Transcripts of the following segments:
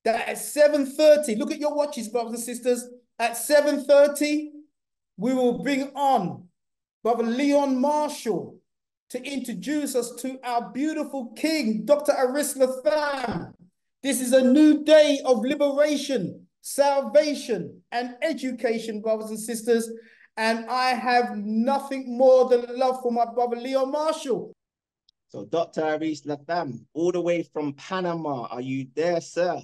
that at 7:30, look at your watches, brothers and sisters, at 7:30, we will bring on Brother Leon Marshall to introduce us to our beautiful King, Dr. Aris LaTham. This is a new day of liberation, salvation, and education, brothers and sisters. And I have nothing more than love for my brother Leon Marshall. So Dr. Aris LaTham, all the way from Panama, are you there, sir?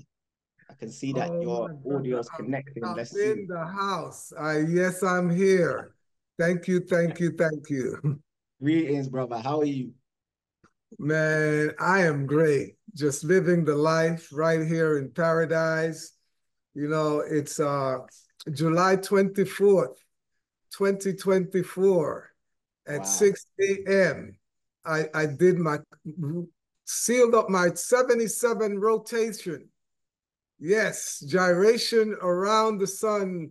I can see that your audio is connecting. Let's see. In the house. Yes, I'm here. Thank you, thank you, thank you. Greetings, brother. How are you? Man, I am great. Just living the life right here in paradise. You know, it's July 24th, 2024 at 6 a.m. I sealed up my 77 rotation. Yes, gyration around the sun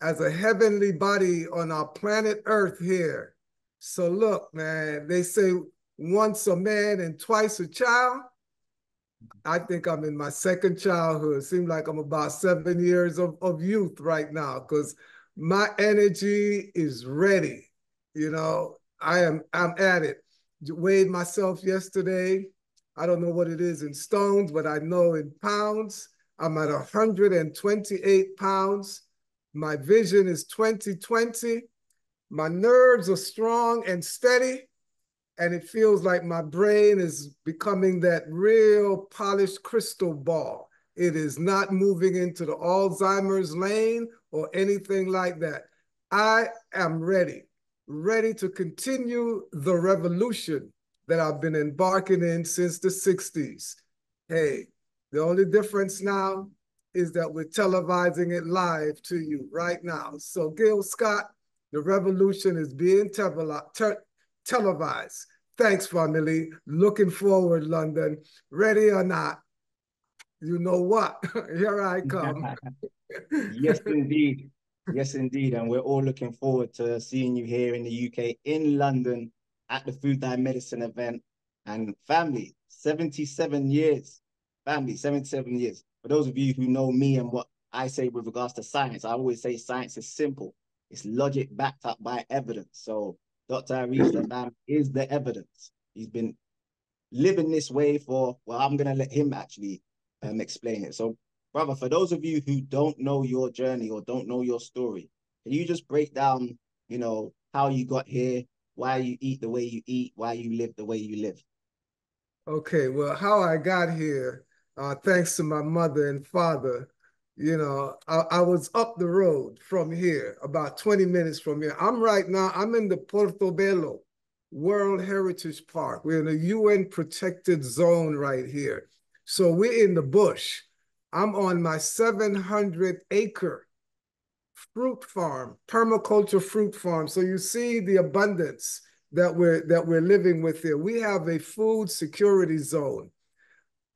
as a heavenly body on our planet Earth here. So look, man, they say once a man and twice a child. I think I'm in my second childhood. It seems like I'm about 7 years of youth right now because my energy is ready. You know, I'm at it. Weighed myself yesterday. I don't know what it is in stones, but I know in pounds. I'm at 128 pounds. My vision is 20/20. My nerves are strong and steady. And it feels like my brain is becoming that real polished crystal ball. It is not moving into the Alzheimer's lane or anything like that. I am ready to continue the revolution that I've been embarking in since the 60s. Hey, the only difference now is that we're televising it live to you right now. So Gil Scott, the revolution is being televised. Thanks, family. Looking forward, London. Ready or not, you know what? Here I come. Yes, indeed. Yes, indeed. And we're all looking forward to seeing you here in the UK, in London, at the Food Dye Medicine event. And family, 77 years. Family, 77 years. For those of you who know me and what I say with regards to science, I always say science is simple. It's logic backed up by evidence. So Dr. Aris LaTham is the evidence. He's been living this way for, well, I'm going to let him actually explain it. So, brother, for those of you who don't know your journey or don't know your story, can you just break down, you know, how you got here, why you eat the way you eat, why you live the way you live? Okay, well, how I got here, thanks to my mother and father, you know, I was up the road from here, about 20 minutes from here. I'm in the Portobello World Heritage Park. We're in a UN protected zone right here. So we're in the bush. I'm on my 700-acre fruit farm, permaculture fruit farm. So you see the abundance that we're living with here. We have a food security zone,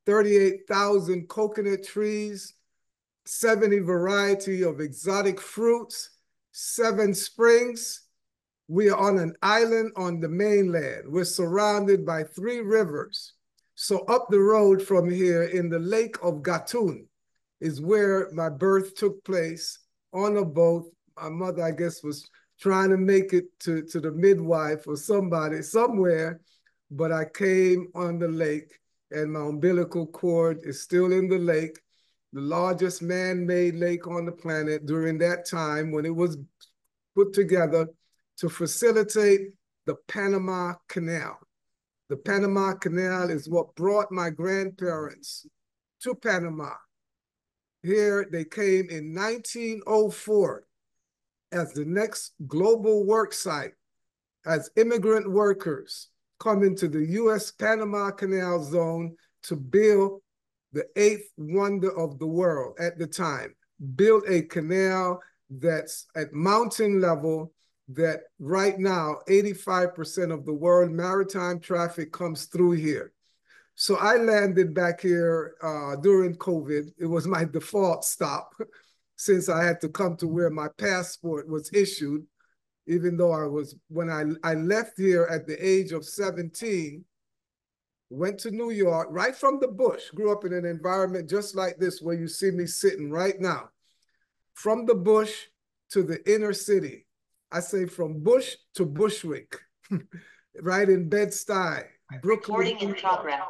38,000 coconut trees, 70 variety of exotic fruits, 7 springs. We are on an island on the mainland. We're surrounded by 3 rivers. So up the road from here in the Lake of Gatun is where my birth took place on a boat. My mother, I guess, was trying to make it to the midwife or somebody somewhere, but I came on the lake and my umbilical cord is still in the lake, the largest man-made lake on the planet during that time when it was put together to facilitate the Panama Canal. The Panama Canal is what brought my grandparents to Panama. Here they came in 1904 as the next global work site as immigrant workers coming to the U.S. Panama Canal Zone to build the 8th wonder of the world at the time. Build a canal that's at mountain level that right now 85% of the world maritime traffic comes through here. So I landed back here during COVID. It was my default stop since I had to come to where my passport was issued, even though when I left here at the age of 17, went to New York, right from the bush, grew up in an environment just like this where you see me sitting right now. From the bush to the inner city. I say from bush to Bushwick, right in Bed-Stuy, Brooklyn. Recording in progress.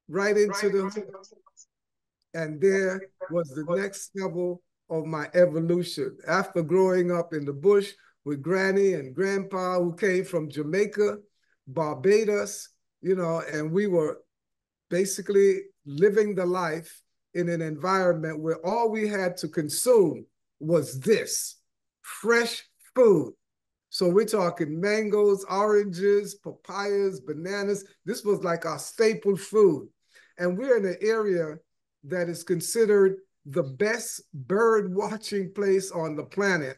Right into the, and there was the next level of my evolution. After growing up in the bush with Granny and Grandpa who came from Jamaica, Barbados, you know, and we were basically living the life in an environment where all we had to consume was this, fresh food. So we're talking mangoes, oranges, papayas, bananas. This was like our staple food. And we're in an area that is considered the best bird watching place on the planet.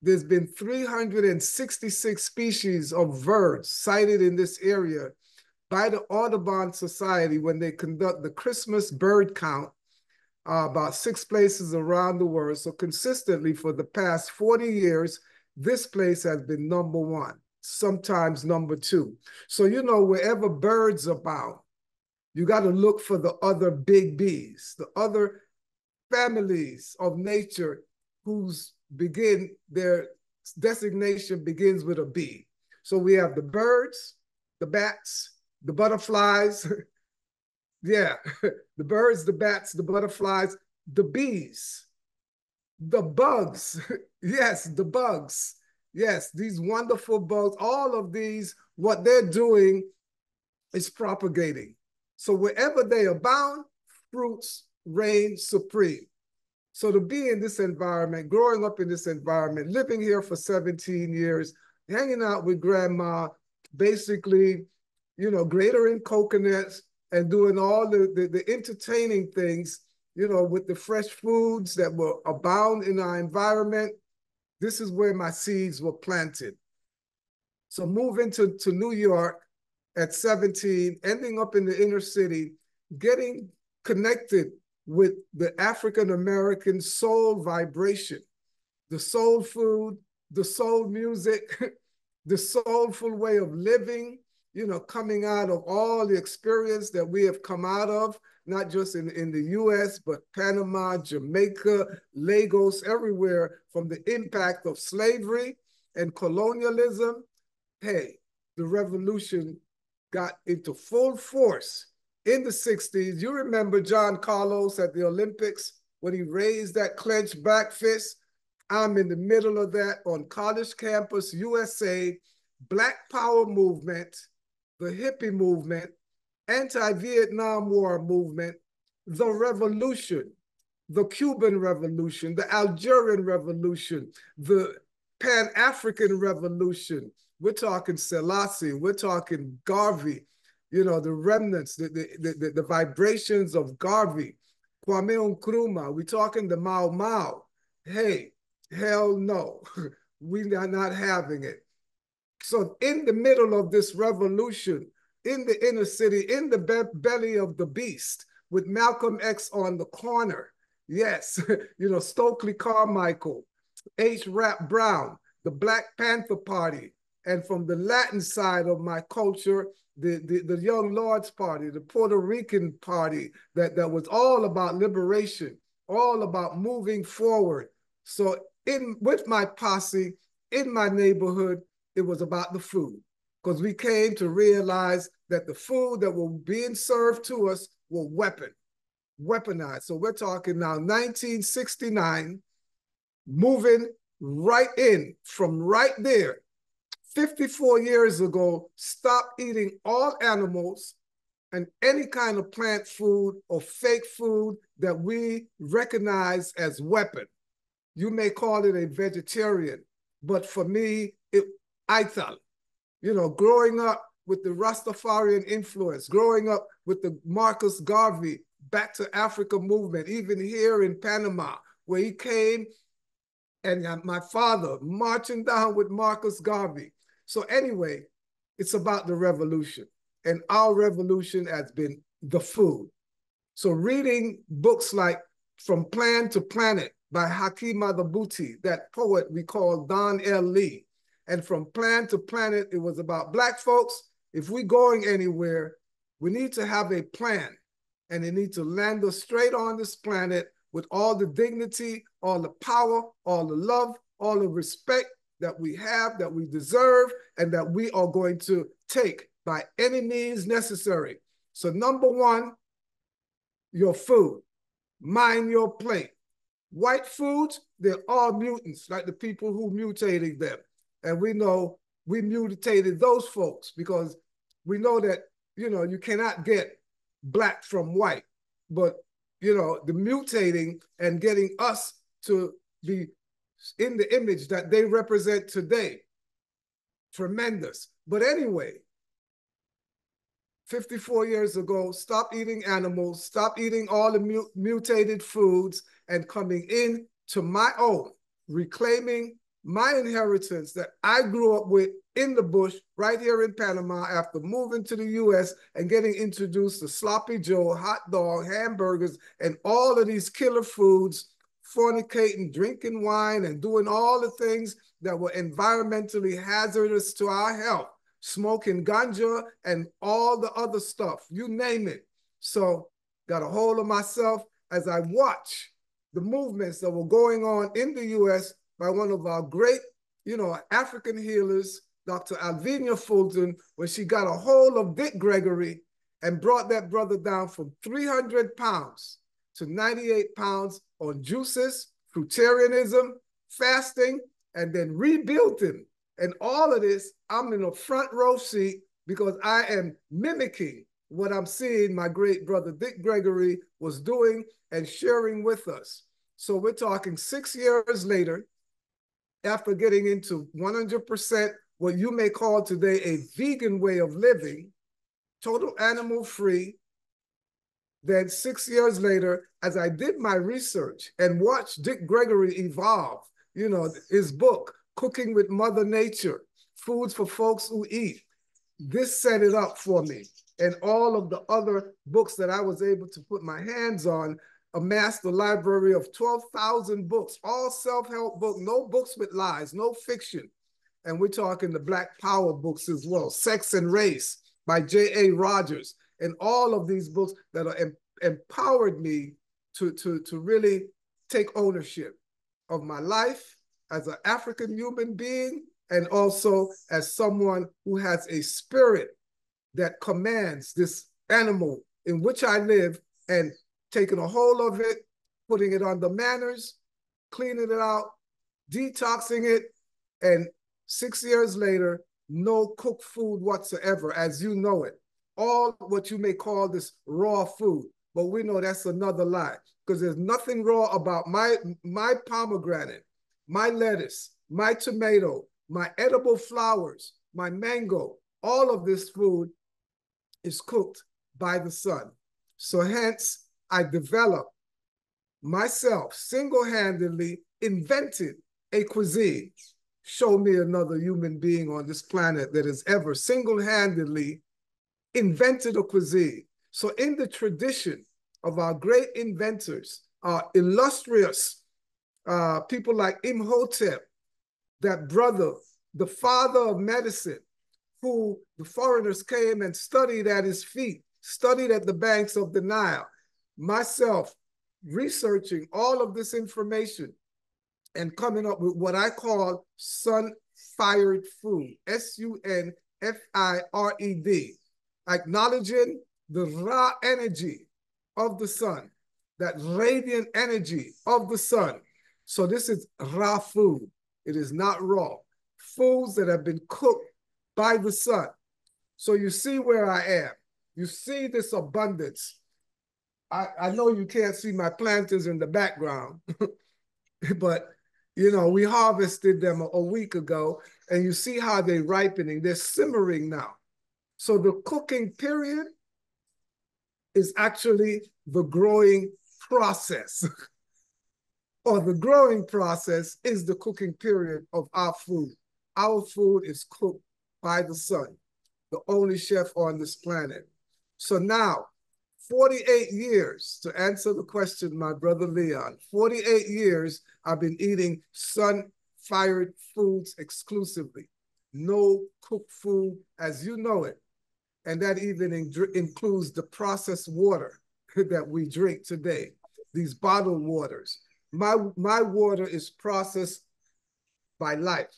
There's been 366 species of birds sighted in this area by the Audubon Society when they conduct the Christmas bird count about 6 places around the world. So consistently for the past 40 years, this place has been #1, sometimes #2. So, you know, wherever birds abound, you got to look for the other big bees, the other families of nature whose their designation begins with a B. So we have the birds, the bats, the butterflies, yeah, the birds, the bats, the butterflies, the bees, the bugs, yes, the bugs, yes, these wonderful bugs, all of these, what they're doing is propagating. So wherever they abound, fruits reign supreme. So to be in this environment, growing up in this environment, living here for 17 years, hanging out with grandma, basically, you know, gratering coconuts and doing all the entertaining things, you know, with the fresh foods that were abound in our environment. This is where my seeds were planted. So moving to New York at 17, ending up in the inner city, getting connected with the African-American soul vibration, the soul food, the soul music, the soulful way of living, you know, coming out of all the experience that we have come out of, not just in the US, but Panama, Jamaica, Lagos, everywhere, from the impact of slavery and colonialism. Hey, the revolution got into full force in the 60s. You remember John Carlos at the Olympics when he raised that clenched back fist? I'm in the middle of that on college campus, USA, Black Power movement, the hippie movement, anti-Vietnam War movement, the revolution, the Cuban Revolution, the Algerian Revolution, the Pan-African Revolution. We're talking Selassie, we're talking Garvey, you know, the remnants, the vibrations of Garvey, Kwame Nkrumah, we're talking the Mau Mau. Hey, hell no, we are not having it. So in the middle of this revolution, in the inner city, in the belly of the beast, with Malcolm X on the corner, yes, you know, Stokely Carmichael, H. Rap Brown, the Black Panther Party, and from the Latin side of my culture, the Young Lords Party, the Puerto Rican Party, that was all about liberation, all about moving forward. So with my posse, in my neighborhood, it was about the food, because we came to realize that the food that were being served to us were weaponized. So we're talking now 1969, moving right in from right there. 54 years ago, stop eating all animals and any kind of plant food or fake food that we recognize as weapon. You may call it a vegetarian, but for me, I thought, you know, growing up with the Rastafarian influence, growing up with the Marcus Garvey Back to Africa movement, even here in Panama, where he came and my father marching down with Marcus Garvey. So anyway, it's about the revolution, and our revolution has been the food. So reading books like From Plan to Planet by Hakeem Adabuti, that poet we call Don L. Lee. And From Plan to Planet, it was about Black folks, if we're going anywhere, we need to have a plan, and it needs to land us straight on this planet with all the dignity, all the power, all the love, all the respect that we have, that we deserve, and that we are going to take by any means necessary. So number one, your food. Mind your plate. White foods, they're all mutants, like the people who mutated them. And we know we mutated those folks because we know that, you know, you cannot get black from white. But, you know, the mutating and getting us to be in the image that they represent today, tremendous. But anyway, 54 years ago, stop eating animals, stop eating all the mutated foods, and coming in to my own, reclaiming my inheritance that I grew up with in the bush right here in Panama after moving to the US and getting introduced to sloppy Joe, hot dog, hamburgers, and all of these killer foods, fornicating, drinking wine, and doing all the things that were environmentally hazardous to our health. Smoking ganja and all the other stuff, you name it. So got a hold of myself as I watch the movements that were going on in the US by one of our great, you know, African healers, Dr. Alvinia Fulton, when she got a hold of Dick Gregory and brought that brother down from 300 pounds to 98 pounds on juices, fruitarianism, fasting, and then rebuilt him. And all of this, I'm in a front row seat because I am mimicking what I'm seeing my great brother Dick Gregory was doing and sharing with us. So we're talking 6 years later, after getting into 100% what you may call today a vegan way of living, total animal free. Then 6 years later, as I did my research and watched Dick Gregory evolve, you know, his book, Cooking with Mother Nature, Foods for Folks Who Eat. This set it up for me. And all of the other books that I was able to put my hands on amassed a library of 12,000 books, all self-help books, no books with lies, no fiction. And we're talking the Black Power books as well, Sex and Race by J.A. Rogers, and all of these books that are empowered me to really take ownership of my life as an African human being, and also as someone who has a spirit that commands this animal in which I live, and taking a hold of it, putting it under manners, cleaning it out, detoxing it, and 6 years later, no cooked food whatsoever, as you know it. All what you may call this raw food, but we know that's another lie, because there's nothing raw about my pomegranate, my lettuce, my tomato, my edible flowers, my mango. All of this food is cooked by the sun. So hence, I developed myself, single-handedly invented a cuisine. Show me another human being on this planet that has ever single-handedly invented a cuisine. So in the tradition of our great inventors, our illustrious people like Imhotep, that brother, the father of medicine, who the foreigners came and studied at his feet, studied at the banks of the Nile. Myself, researching all of this information and coming up with what I call sun-fired food, S-U-N-F-I-R-E-D, acknowledging the raw energy of the sun, that radiant energy of the sun. So this is raw food. It is not raw. Foods that have been cooked by the sun. So you see where I am. You see this abundance. I know you can't see my planters in the background, but you know, we harvested them a week ago, and you see how they're ripening. They're simmering now. So the cooking period is actually the growing process. Or the growing process is the cooking period of our food. Our food is cooked by the sun, the only chef on this planet. So now, 48 years, to answer the question, my brother Leon, 48 years I've been eating sun-fired foods exclusively. No cooked food as you know it. And that even includes the processed water that we drink today, these bottled waters. My water is processed by life,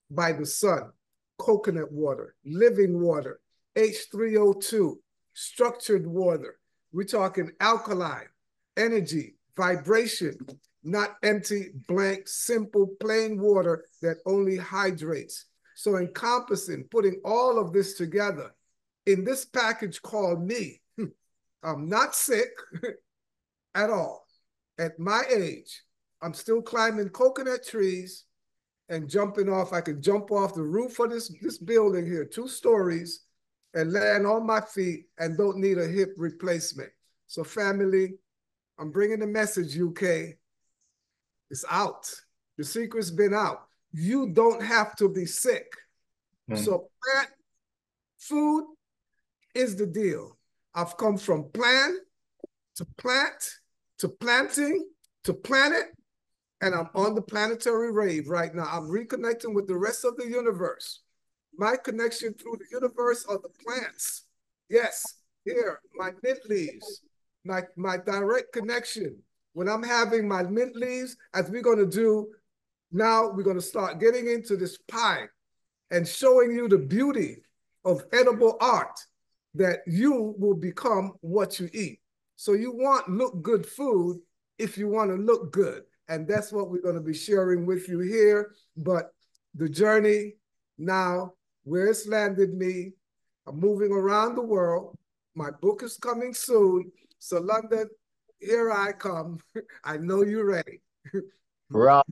by the sun, coconut water, living water, H3O2, structured water. We're talking alkaline, energy, vibration, not empty, blank, simple, plain water that only hydrates. So encompassing, putting all of this together in this package called me, I'm not sick at all. At my age, I'm still climbing coconut trees and jumping off. I can jump off the roof of this building here, 2 stories, and land on my feet and don't need a hip replacement. So family, I'm bringing the message, UK. It's out. The secret's been out. You don't have to be sick. So plant food is the deal. I've come from plan to plant to planting to planet, and I'm on the planetary rave right now. I'm reconnecting with the rest of the universe. My connection through the universe are the plants. Yes, here, my mint leaves, my direct connection. When I'm having my mint leaves, as we're going to do now, we're going to start getting into this pie and showing you the beauty of edible art, that you will become what you eat. So you want look good food if you want to look good. And that's what we're going to be sharing with you here. But the journey now, where it's landed me, I'm moving around the world. My book is coming soon. So London, here I come. I know you're ready. Raw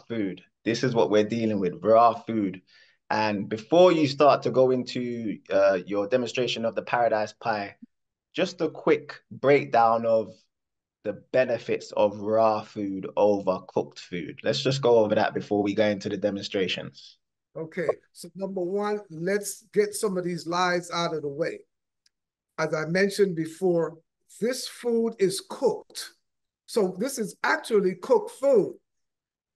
food. This is what we're dealing with, raw food. And before you start to go into your demonstration of the paradise pie, just a quick breakdown of the benefits of raw food over cooked food. Let's just go over that before we go into the demonstrations. Okay, so number one, let's get some of these lies out of the way. As I mentioned before, this food is cooked. So this is actually cooked food.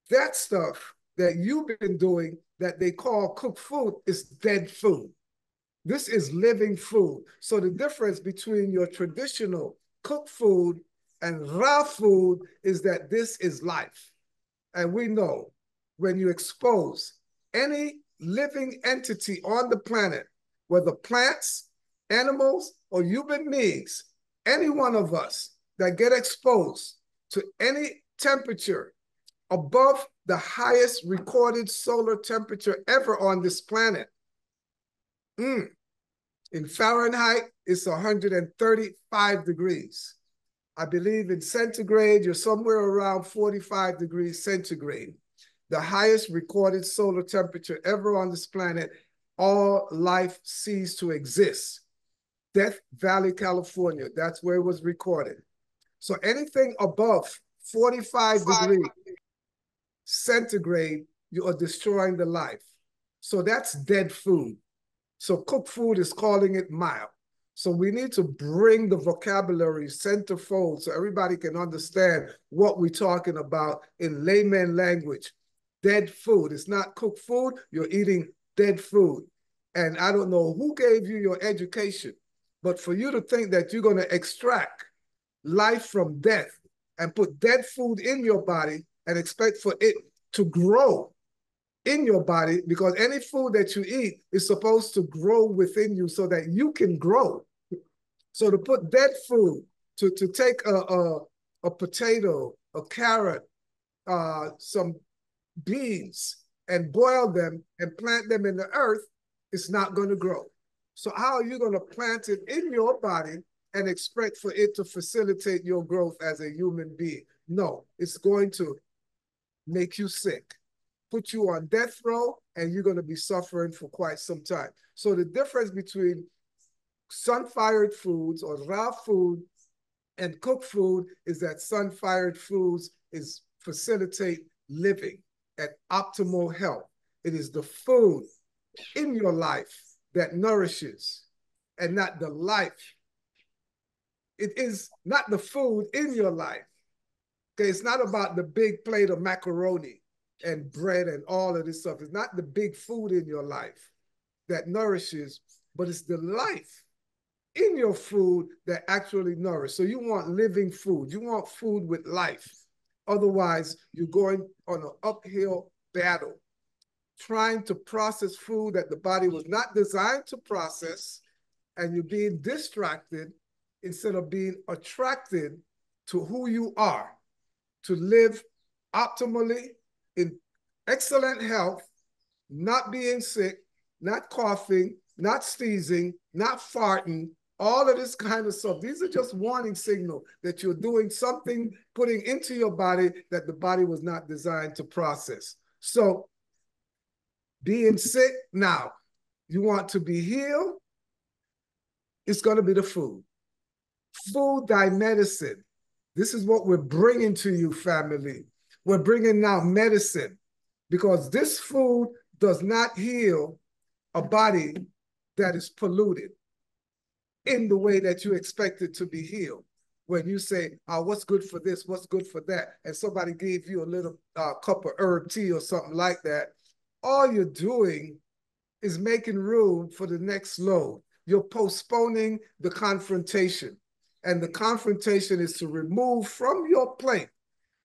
That stuff that you've been doing that they call cooked food is dead food. This is living food. So the difference between your traditional cooked food and raw food is that this is life. And we know when you expose any living entity on the planet, whether plants, animals, or human beings, any one of us that get exposed to any temperature above the highest recorded solar temperature ever on this planet, in Fahrenheit, it's 135 degrees. I believe in centigrade, you're somewhere around 45 degrees centigrade. The highest recorded solar temperature ever on this planet, all life ceased to exist. Death Valley, California, that's where it was recorded. So anything above 45 degrees centigrade, you are destroying the life. So that's dead food. So cooked food is calling it mild. So we need to bring the vocabulary centerfold so everybody can understand what we're talking about in layman language. Dead food. It's not cooked food. You're eating dead food. And I don't know who gave you your education, but for you to think that you're going to extract life from death and put dead food in your body and expect for it to grow in your body, because any food that you eat is supposed to grow within you so that you can grow. So to put dead food, to take a potato, a carrot, some beans, and boil them and plant them in the earth, it's not going to grow. So how are you going to plant it in your body and expect for it to facilitate your growth as a human being? No, it's going to make you sick, put you on death row, and you're going to be suffering for quite some time. So the difference between sun-fired foods or raw food and cooked food is that sun-fired foods is facilitate living at optimal health. It is the food in your life that nourishes and not the life. It is not the food in your life. Okay, it's not about the big plate of macaroni and bread and all of this stuff. It's not the big food in your life that nourishes. but it's the life in your food that actually nourishes. So you want living food. You want food with life. Otherwise, you're going on an uphill battle, trying to process food that the body was not designed to process, and you're being distracted instead of being attracted to who you are, to live optimally in excellent health, not being sick, not coughing, not sneezing, not farting, all of this kind of stuff. These are just warning signals that you're doing something, putting into your body that the body was not designed to process. So being sick now, you want to be healed, it's going to be the food. Food, thy medicine. This is what we're bringing to you, family. We're bringing now medicine, because this food does not heal a body that is polluted in the way that you expect it to be healed. When you say, oh, what's good for this, what's good for that, and somebody gave you a little cup of herb tea or something like that, all you're doing is making room for the next load. You're postponing the confrontation. And the confrontation is to remove from your plate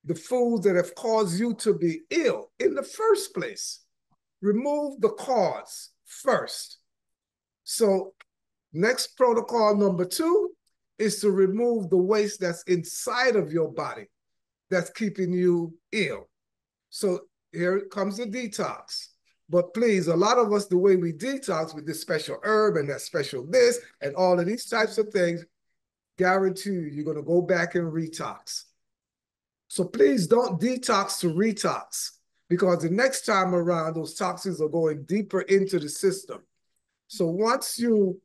the foods that have caused you to be ill in the first place. Remove the cause first. So next protocol number 2 is to remove the waste that's inside of your body that's keeping you ill. So here comes the detox. But please, a lot of us, the way we detox with this special herb and that special this and all of these types of things, guarantee you, you're going to go back and retox. So please don't detox to retox, because the next time around, those toxins are going deeper into the system. So once you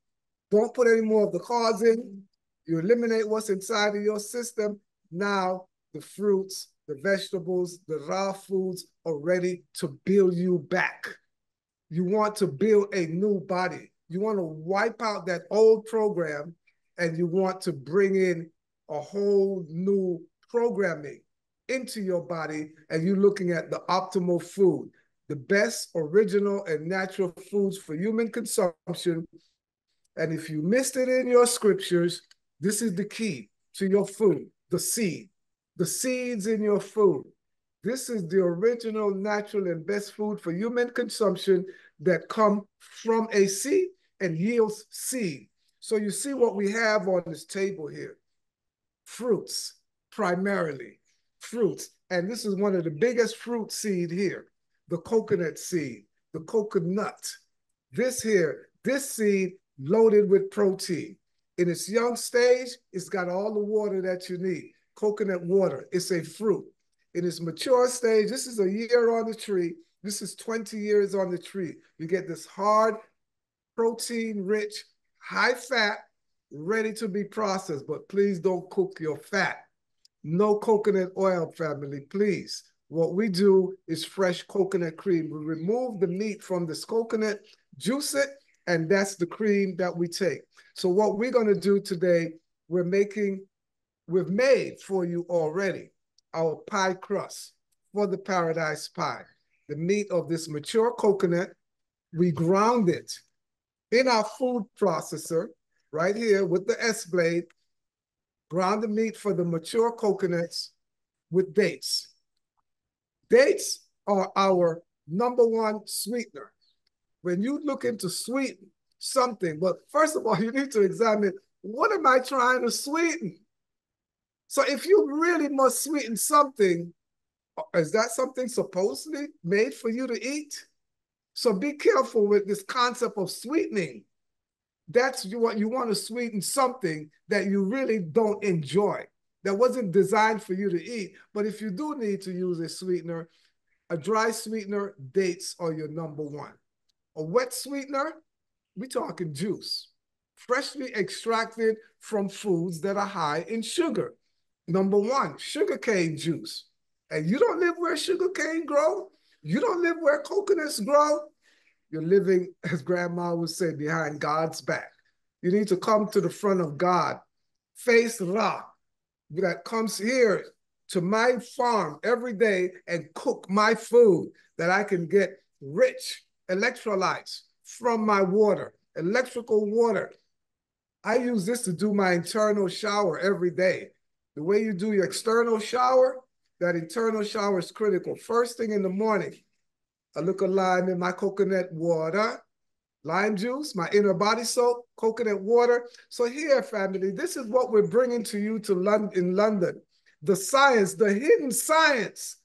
don't put any more of the cause in, you eliminate what's inside of your system, now the fruits, the vegetables, the raw foods are ready to build you back. You want to build a new body. You want to wipe out that old program, and you want to bring in a whole new programming into your body, and you're looking at the optimal food, the best original and natural foods for human consumption. And if you missed it in your scriptures, this is the key to your food, the seed. The seeds in your food. This is the original, natural, and best food for human consumption that come from a seed and yields seed. So you see what we have on this table here. Fruits, primarily. Fruits. And this is one of the biggest fruit seed here. The coconut seed, the coconut. This here, this seed loaded with protein. In its young stage, it's got all the water that you need. Coconut water, it's a fruit. In its mature stage, this is a year on the tree. This is 20 years on the tree. You get this hard, protein-rich, high-fat, ready to be processed. But please don't cook your fat. No coconut oil, family, please. What we do is fresh coconut cream. We remove the meat from this coconut, juice it, and that's the cream that we take. So what we're going to do today, we've made for you already our pie crust for the paradise pie. The meat of this mature coconut, we ground it in our food processor right here with the S-blade, ground the meat for the mature coconuts with dates. Dates are our #1 sweetener. When you look into sweeten something, but first of all, you need to examine, what am I trying to sweeten? So if you really must sweeten something, is that something supposedly made for you to eat? So be careful with this concept of sweetening. That's what you want to sweeten something that you really don't enjoy, that wasn't designed for you to eat. But if you do need to use a sweetener, a dry sweetener, dates are your #1. A wet sweetener, we're talking juice, freshly extracted from foods that are high in sugar. #1, sugarcane juice. And you don't live where sugarcane grow? You don't live where coconuts grow? You're living, as grandma would say, behind God's back. You need to come to the front of God. Face Ra, that comes here to my farm every day and cook my food, that I can get rich electrolytes from my water, electrical water. I use this to do my internal shower every day. The way you do your external shower, that internal shower is critical. First thing in the morning, a little lime in my coconut water, lime juice, my inner body soap, coconut water. So here, family, this is what we're bringing to you in London. The science, the hidden science.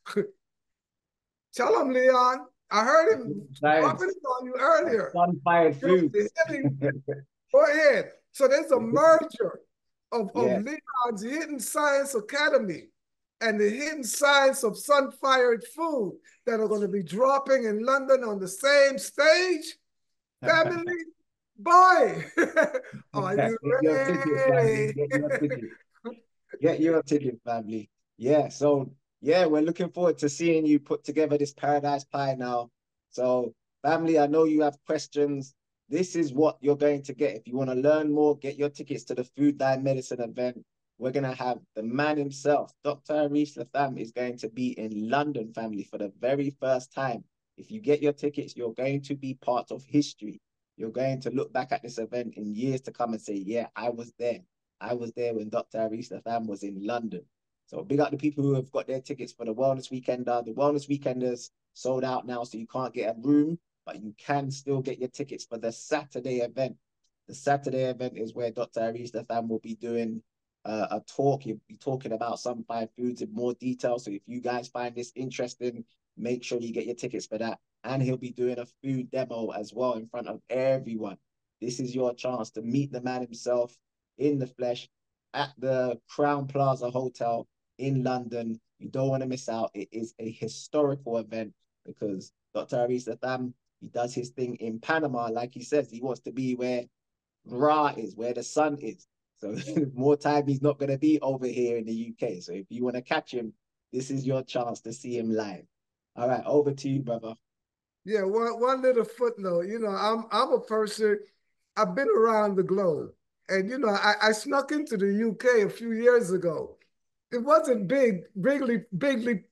Tell them, Leon. I heard him dropping it on you earlier. Sunfired Foods. Go ahead. So there's a merger of Leon's Hidden Science Academy and the Hidden Science of Sunfired Food that are going to be dropping in London on the same stage. Family, boy, are you ready? Get your ticket, family. Yeah, so yeah, we're looking forward to seeing you put together this paradise pie now. So, family, I know you have questions. This is what you're going to get. If you want to learn more, get your tickets to the Food Dye Medicine event. We're going to have the man himself, Dr. Aris LaTham, is going to be in London, family, for the very first time. If you get your tickets, you're going to be part of history. You're going to look back at this event in years to come and say, yeah, I was there. I was there when Dr. Aris LaTham was in London. So big up the people who have got their tickets for the Wellness Weekender. The Wellness Weekenders sold out now, so you can't get a room, but you can still get your tickets for the Saturday event. The Saturday event is where Dr. Aris LaTham will be doing a talk. He'll be talking about Sunfired Foods in more detail. So if you guys find this interesting, make sure you get your tickets for that. And he'll be doing a food demo as well in front of everyone. This is your chance to meet the man himself in the flesh at the Crown Plaza Hotel in London. You don't want to miss out. It is a historical event because Dr. Aris LaTham, he does his thing in Panama. Like he says, he wants to be where Ra is, where the sun is. So more time he's not going to be over here in the UK. So if you want to catch him, this is your chance to see him live. All right, over to you, brother. Yeah, one little footnote. You know, I'm a person, I've been around the globe. And, you know, I snuck into the UK a few years ago. It wasn't bigly,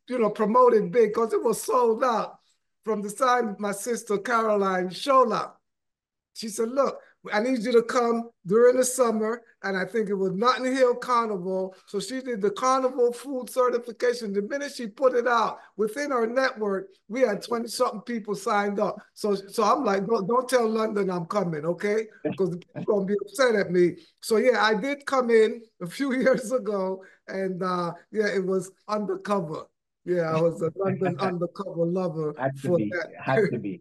you know, promoted big because it was sold out from the time my sister Caroline showed up. She said, look, I need you to come during the summer. And I think it was Notting Hill Carnival. So she did the Carnival food certification. The minute she put it out within our network, we had 20-something people signed up. So I'm like, don't tell London I'm coming, okay? Because people are going to be upset at me. So yeah, I did come in a few years ago. And yeah, it was undercover. Yeah, I was a London undercover lover for that. It had to be.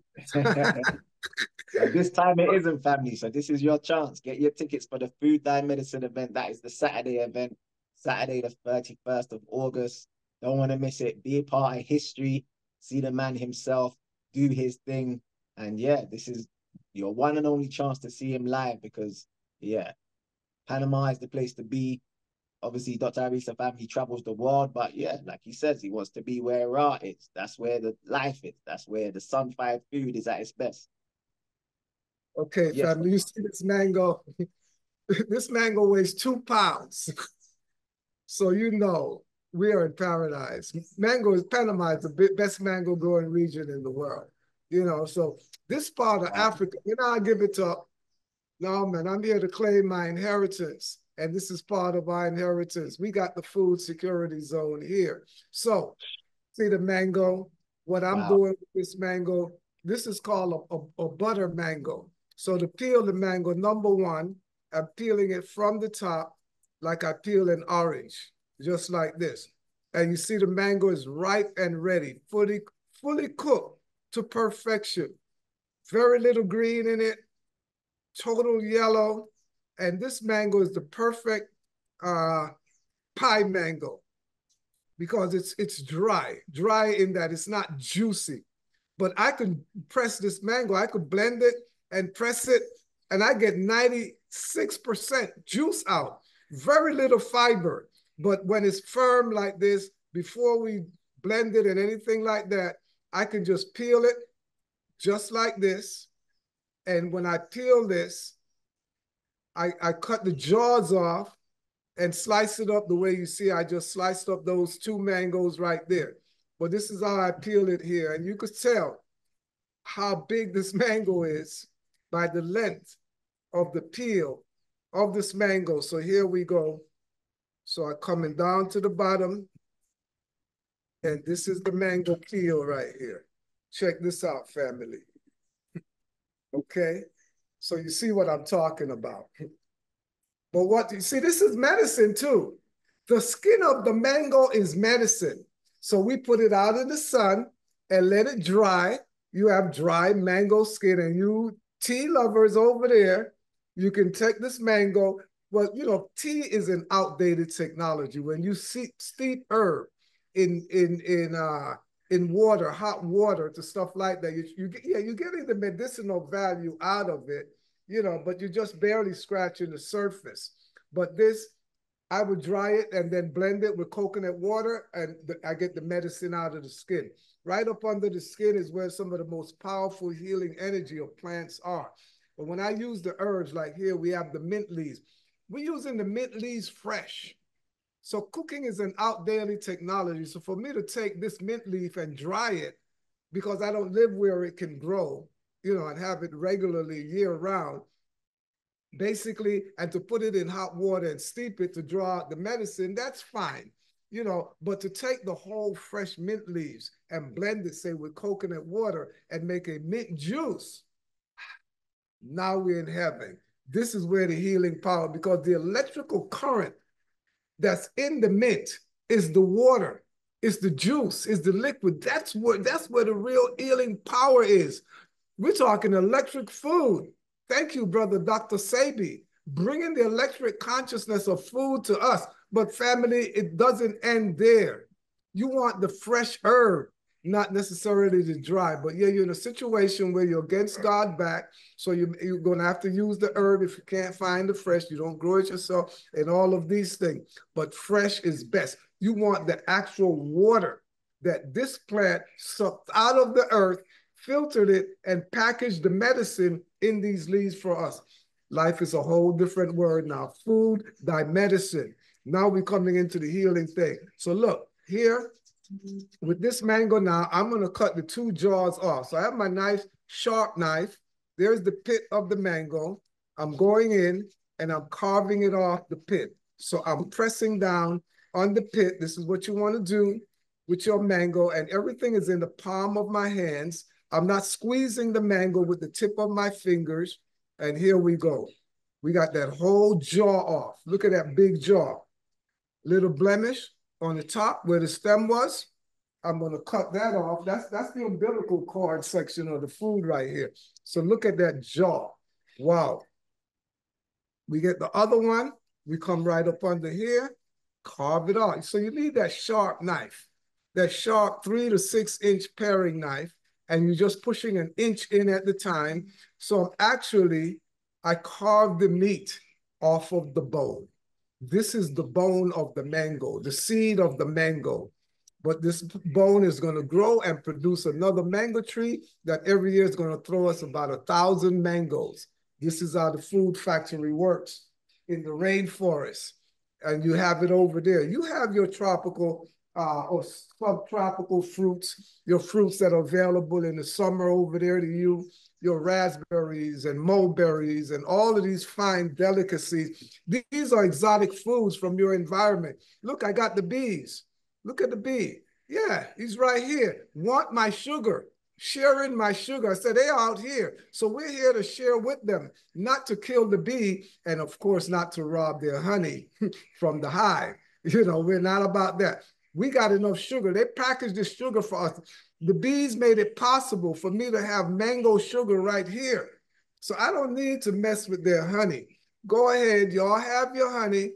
But this time it isn't, family. So this is your chance. Get your tickets for the Food Dye Medicine event. That is the Saturday event, Saturday the 31st of August. Don't want to miss it. Be a part of history. See the man himself do his thing. And yeah, this is your one and only chance to see him live because, yeah, Panama is the place to be. Obviously, Dr. Aris LaTham, he travels the world, but yeah, like he says, he wants to be where Ra is. That's where the life is. That's where the sun-fired food is at its best. Okay, yes, family, you see this mango? This mango weighs 2 pounds. So you know we are in paradise. Panama is the best mango growing region in the world. You know, so this part of Africa, you know, I give it up. No, man, I'm here to claim my inheritance. And this is part of our inheritance. We got the food security zone here. So see the mango, what I'm doing with this mango, this is called a butter mango. So to peel the mango, number one, I'm peeling it from the top like I peel an orange, just like this. And you see the mango is ripe and ready, fully cooked to perfection. Very little green in it, total yellow. And this mango is the perfect pie mango because it's dry in that it's not juicy. But I could press this mango, I could blend it and press it, and I get 96% juice out. Very little fiber. But when it's firm like this, before we blend it and anything like that, I can just peel it just like this. And when I peel this, I cut the jaws off and slice it up the way you see. I just sliced up those 2 mangoes right there. But this is how I peel it here. And you could tell how big this mango is by the length of the peel of this mango. So here we go. So I'm coming down to the bottom. And this is the mango peel right here. Check this out, family. Okay? So you see what I'm talking about. But what you see, this is medicine too. The skin of the mango is medicine. So we put it out in the sun and let it dry. You have dry mango skin, and you tea lovers over there, you can take this mango. Well, you know, tea is an outdated technology. When you steep herb in water, hot water to stuff like that, you're getting the medicinal value out of it, you know, but you're just barely scratching the surface. But this, I would dry it and then blend it with coconut water, and I get the medicine out of the skin. Right up under the skin is where some of the most powerful healing energy of plants are. But when I use the herbs, like here, we have the mint leaves. We're using the mint leaves fresh. So cooking is an outdated technology. So for me to take this mint leaf and dry it, because I don't live where it can grow, you know, and have it regularly year round, basically, and to put it in hot water and steep it to draw out the medicine, that's fine. You know, but to take the whole fresh mint leaves and blend it, say, with coconut water and make a mint juice, now we're in heaven. This is where the healing power, because the electrical current that's in the mint is the water, is the juice, is the liquid. That's where the real healing power is. We're talking electric food. Thank you, brother Dr. Sabi, bringing the electric consciousness of food to us. But family, it doesn't end there. You want the fresh herb, not necessarily the dry. But yeah, you're in a situation where you're against God back, so you're going to have to use the herb if you can't find the fresh. You don't grow it yourself and all of these things. But fresh is best. You want the actual water that this plant sucked out of the earth, filtered it, and packaged the medicine in these leaves for us. Life is a whole different word now. Food, thy medicine. Now we're coming into the healing thing. So look, here with this mango now, I'm going to cut the 2 jaws off. So I have my nice sharp knife. There's the pit of the mango. I'm going in and I'm carving it off the pit. So I'm pressing down on the pit. This is what you want to do with your mango, and everything is in the palm of my hands. I'm not squeezing the mango with the tip of my fingers. And here we go. We got that whole jaw off. Look at that big jaw. Little blemish on the top where the stem was. I'm going to cut that off. That's the umbilical cord section of the food right here. So look at that jaw. Wow. We get the other one. We come right up under here, carve it off. So you need that sharp knife, that sharp 3 to 6 inch paring knife, and you're just pushing an inch in at the time. So I carved the meat off of the bone. This is the bone of the mango, the seed of the mango. But this bone is going to grow and produce another mango tree that every year is going to throw us about 1,000 mangoes. This is how the food factory works in the rainforest. And you have it over there. You have your tropical or subtropical fruits, your fruits that are available in the summer over there to you, your raspberries and mulberries and all of these fine delicacies. These are exotic foods from your environment. Look, I got the bees. Look at the bee. Yeah, he's right here. Want my sugar, sharing my sugar. I said, they're out here. So we're here to share with them, not to kill the bee, and of course, not to rob their honey from the hive. You know, we're not about that. We got enough sugar. They packaged the sugar for us. The bees made it possible for me to have mango sugar right here. So I don't need to mess with their honey. Go ahead, y'all have your honey.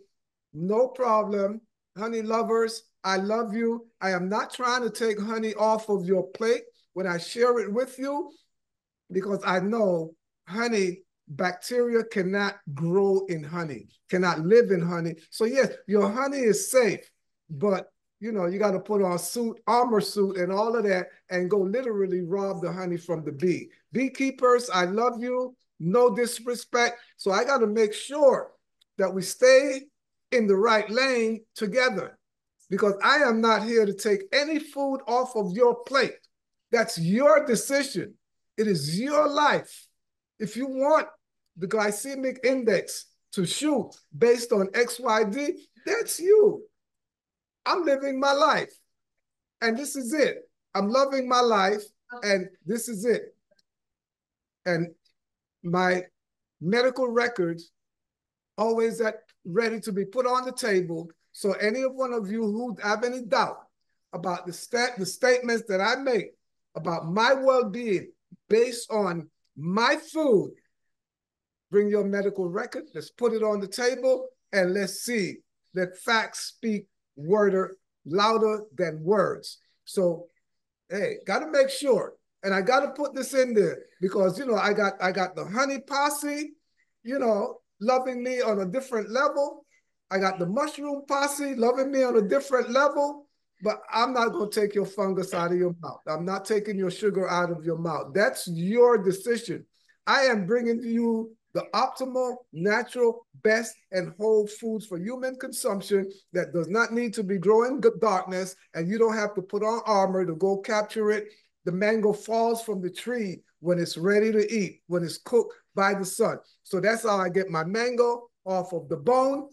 No problem. Honey lovers, I love you. I am not trying to take honey off of your plate when I share it with you, because I know honey, bacteria cannot grow in honey, cannot live in honey. So yes, your honey is safe, but you know, you got to put on suit, armor suit and all of that and go literally rob the honey from the bee. Beekeepers, I love you. No disrespect. So I got to make sure that we stay in the right lane together, because I am not here to take any food off of your plate. That's your decision. It is your life. If you want the glycemic index to shoot based on XYZ, that's you. I'm living my life. And this is it. I'm loving my life, and this is it. And my medical records always ready to be put on the table. So any one of you who have any doubt about the statements that I make about my well-being based on my food, bring your medical record, let's put it on the table, and let's see that facts speak louder than words. So, hey, got to make sure. And I got to put this in there because, I got the honey posse, loving me on a different level. I got the mushroom posse loving me on a different level, but I'm not going to take your fungus out of your mouth. I'm not taking your sugar out of your mouth. That's your decision. I am bringing you the optimal, natural, best, and whole foods for human consumption that does not need to be growing in darkness, and you don't have to put on armor to go capture it. The mango falls from the tree when it's ready to eat, when it's cooked by the sun. So that's how I get my mango off of the bone.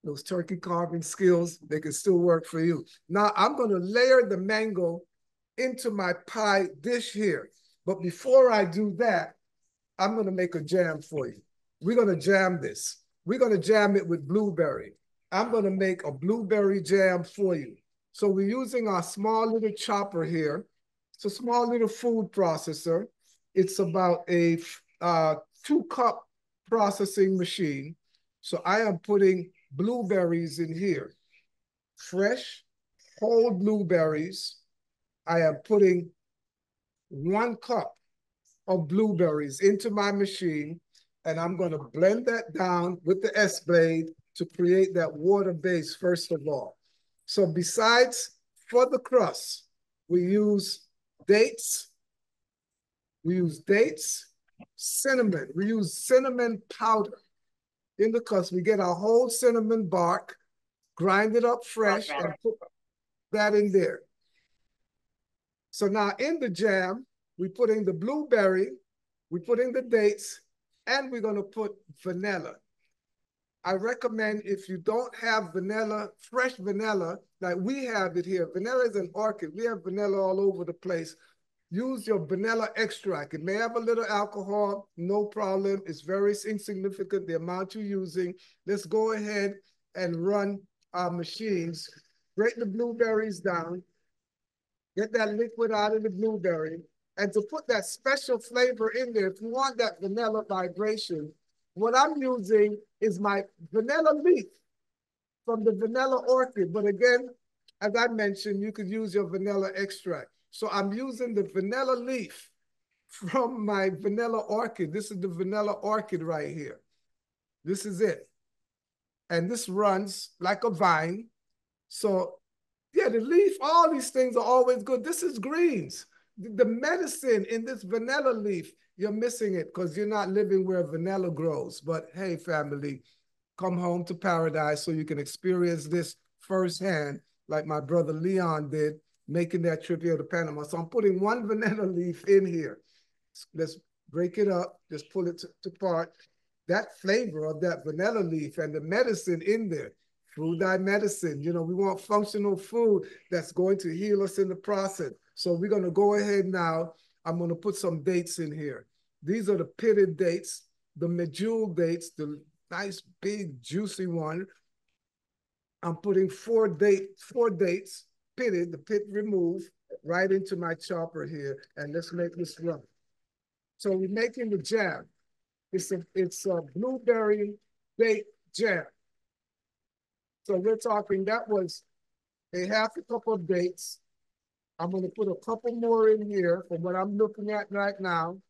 Those turkey carving skills, they can still work for you. Now I'm going to layer the mango into my pie dish here. But before I do that, I'm going to make a jam for you. We're going to jam this. We're going to jam it with blueberry. I'm going to make a blueberry jam for you. So we're using our small little chopper here. It's a small little food processor. It's about a 2-cup processing machine. So I am putting blueberries in here. Fresh, whole blueberries. I am putting 1 cup of blueberries into my machine, and I'm going to blend that down with the S-blade to create that water base first of all. So besides, for the crust, we use dates, cinnamon, we use cinnamon powder. In the crust, we get our whole cinnamon bark, grind it up fresh, and put that in there. So now in the jam, we put in the blueberry, we put in the dates, and we're going to put vanilla. I recommend if you don't have vanilla, fresh vanilla, like we have it here. Vanilla is an orchid. We have vanilla all over the place. Use your vanilla extract. It may have a little alcohol, no problem. It's very insignificant, the amount you're using. Let's go ahead and run our machines. Break the blueberries down. Get that liquid out of the blueberry. And to put that special flavor in there, if you want that vanilla vibration, what I'm using is my vanilla leaf from the vanilla orchid. But again, as I mentioned, you could use your vanilla extract. So I'm using the vanilla leaf from my vanilla orchid. This is the vanilla orchid right here. This is it. And this runs like a vine. So yeah, the leaf, all these things are always good. This is greens. The medicine in this vanilla leaf, you're missing it because you're not living where vanilla grows. But hey, family, come home to paradise so you can experience this firsthand, like my brother Leon did, making that trip here to Panama. So I'm putting 1 vanilla leaf in here. Let's break it up, just pull it to part. That flavor of that vanilla leaf and the medicine in there, food dye medicine, we want functional food that's going to heal us in the process. So we're going to go ahead now. I'm going to put some dates in here. These are the pitted dates, the medjool dates, the nice big juicy one. I'm putting 4 dates, pitted, the pit removed, right into my chopper here. And let's make this run. So we're making the jam. It's a blueberry date jam. So we're talking, that was a 1/2 cup of dates. I'm going to put a couple more in here from what I'm looking at right now.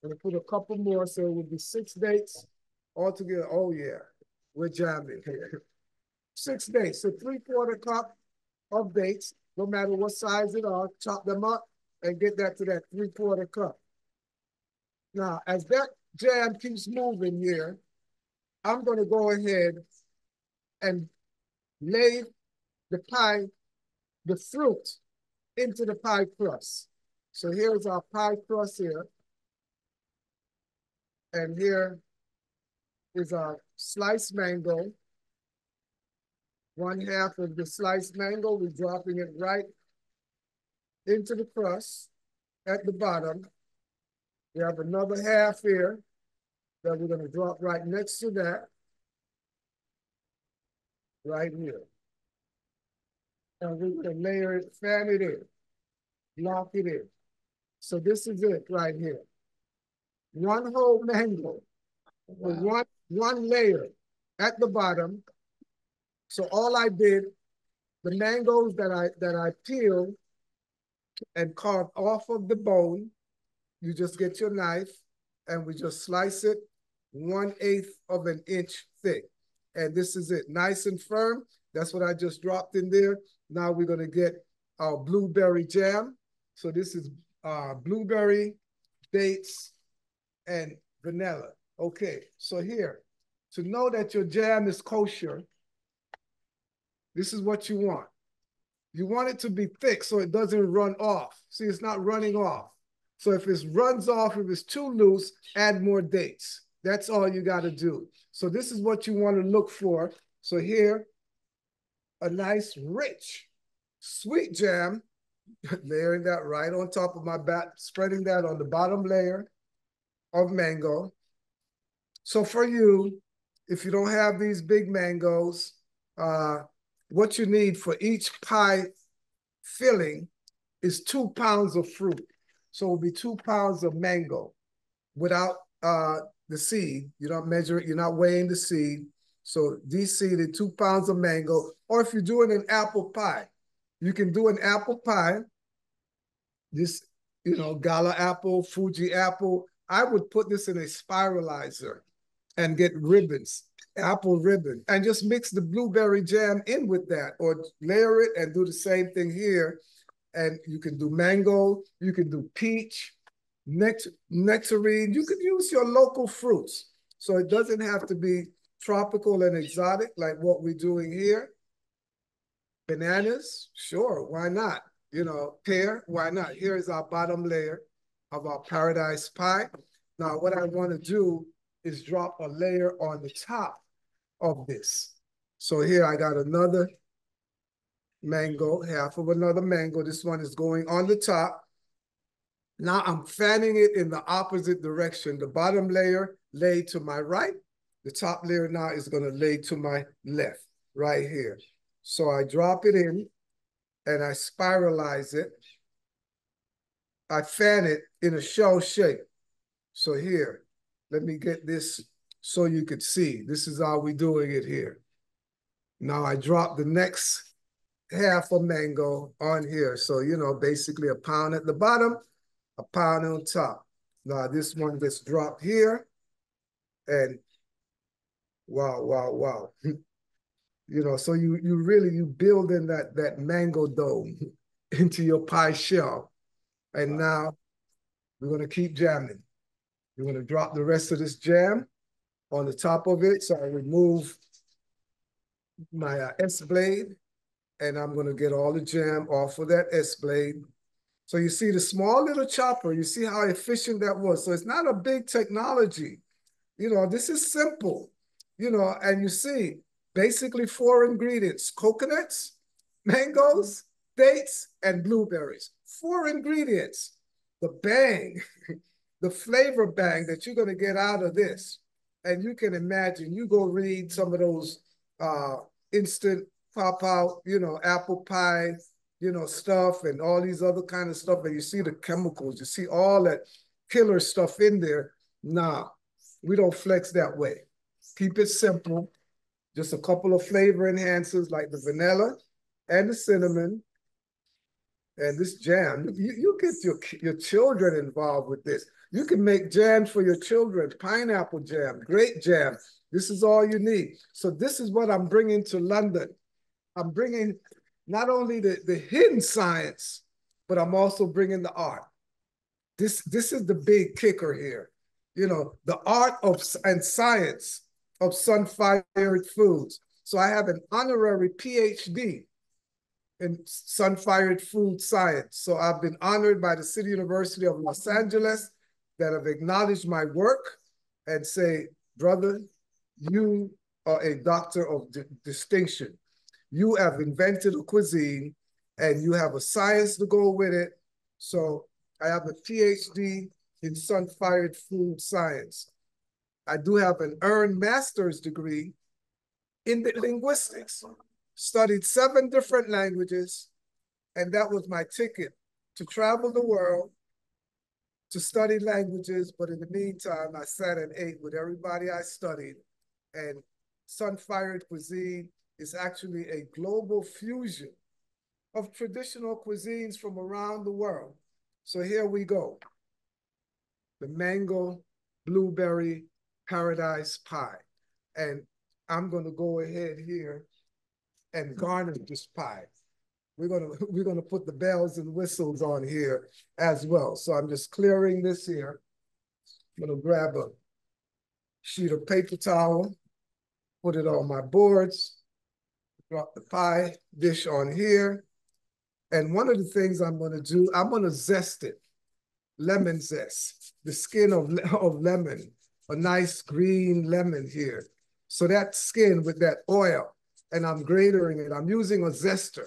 I'm going to put a couple more, so it would be 6 dates altogether. Oh yeah, we're jamming here. 6 dates, so 3/4 cup of dates, no matter what size it are, chop them up and get that to that 3/4 cup. Now, as that jam keeps moving here, I'm going to go ahead and lay the pie, the fruit, into the pie crust. So here's our pie crust here. And here is our sliced mango. 1/2 of the sliced mango, we're dropping it right into the crust at the bottom. We have another half here that we're going to drop right next to that, right here. And we're going to layer it, fan it in, lock it in. So this is it right here. 1 whole mango, wow. one layer at the bottom. So all I did, the mangoes that I peeled and carved off of the bone, you just get your knife and we just slice it 1/8 of an inch thick. And this is it, nice and firm. That's what I just dropped in there. Now we're gonna get our blueberry jam. So this is blueberry, dates, and vanilla. Okay, so here, to know that your jam is kosher, this is what you want. You want it to be thick so it doesn't run off. See, it's not running off. So if it runs off, if it's too loose, add more dates. That's all you got to do. So this is what you want to look for. So here, a nice, rich, sweet jam, layering that right on top of my bat, spreading that on the bottom layer of mango. So for you, if you don't have these big mangoes, what you need for each pie filling is 2 pounds of fruit. So it'll be 2 pounds of mango without the seed. You don't measure it, you're not weighing the seed. So de-seeded 2 pounds of mango. Or if you're doing an apple pie, you can do an apple pie, this, you know, Gala apple, Fuji apple. I would put this in a spiralizer and get ribbons, apple ribbon, and just mix the blueberry jam in with that, or layer it and do the same thing here. And you can do mango, you can do peach, nectarine. You can use your local fruits. So it doesn't have to be tropical and exotic like what we're doing here. Bananas, sure, why not? You know, pear, why not? Here is our bottom layer of our paradise pie. Now, what I want to do is drop a layer on the top of this. So here I got another mango, half of another mango. This one is going on the top. Now I'm fanning it in the opposite direction. The bottom layer laid to my right. The top layer now is going to lay to my left, right here. So I drop it in and I spiralize it. I fan it in a shell shape. So here, let me get this so you could see. This is how we're doing it here. Now I drop the next half a mango on here. So, you know, basically a pound at the bottom, a pound on top. Now this one gets dropped here and wow, wow, wow. You know, so you really build in that mango dome into your pie shell. And now we're going to keep jamming. We're going to drop the rest of this jam on the top of it. So I remove my S-blade and I'm going to get all the jam off of that S-blade. So you see the small little chopper, you see how efficient that was. So it's not a big technology. You know, this is simple, you know, and you see basically 4 ingredients: coconuts, mangoes, dates, and blueberries. 4 ingredients. The bang, the flavor bang that you're going to get out of this. And you can imagine, you go read some of those instant pop out, you know, apple pie, you know, stuff and all these other kind of stuff. And you see the chemicals, you see all that killer stuff in there. Nah, we don't flex that way. Keep it simple. Just a couple of flavor enhancers like the vanilla and the cinnamon and this jam. You get your children involved with this. You can make jams for your children, pineapple jam, grape jam. This is all you need. So this is what I'm bringing to London. I'm bringing not only the hidden science, but I'm also bringing the art. This is the big kicker here. You know, the art of and science of sun-fired foods. So I have an honorary PhD in sun-fired food science. So I've been honored by the City University of Los Angeles that have acknowledged my work and say, brother, you are a doctor of distinction. You have invented a cuisine and you have a science to go with it. So I have a PhD in sun-fired food science. I do have an earned master's degree in linguistics, studied 7 different languages, and that was my ticket to travel the world, to study languages. But in the meantime, I sat and ate with everybody I studied. And sun-fired cuisine is actually a global fusion of traditional cuisines from around the world. So here we go. The mango blueberry paradise pie. And I'm going to go ahead here and garnish this pie. We're gonna put the bells and whistles on here as well. So I'm just clearing this here. I'm gonna grab a sheet of paper towel, put it on my boards, drop the pie dish on here. And one of the things I'm gonna do, I'm gonna zest it, lemon zest, the skin of lemon, a nice green lemon here. So that skin with that oil, and I'm gratoring it. I'm using a zester,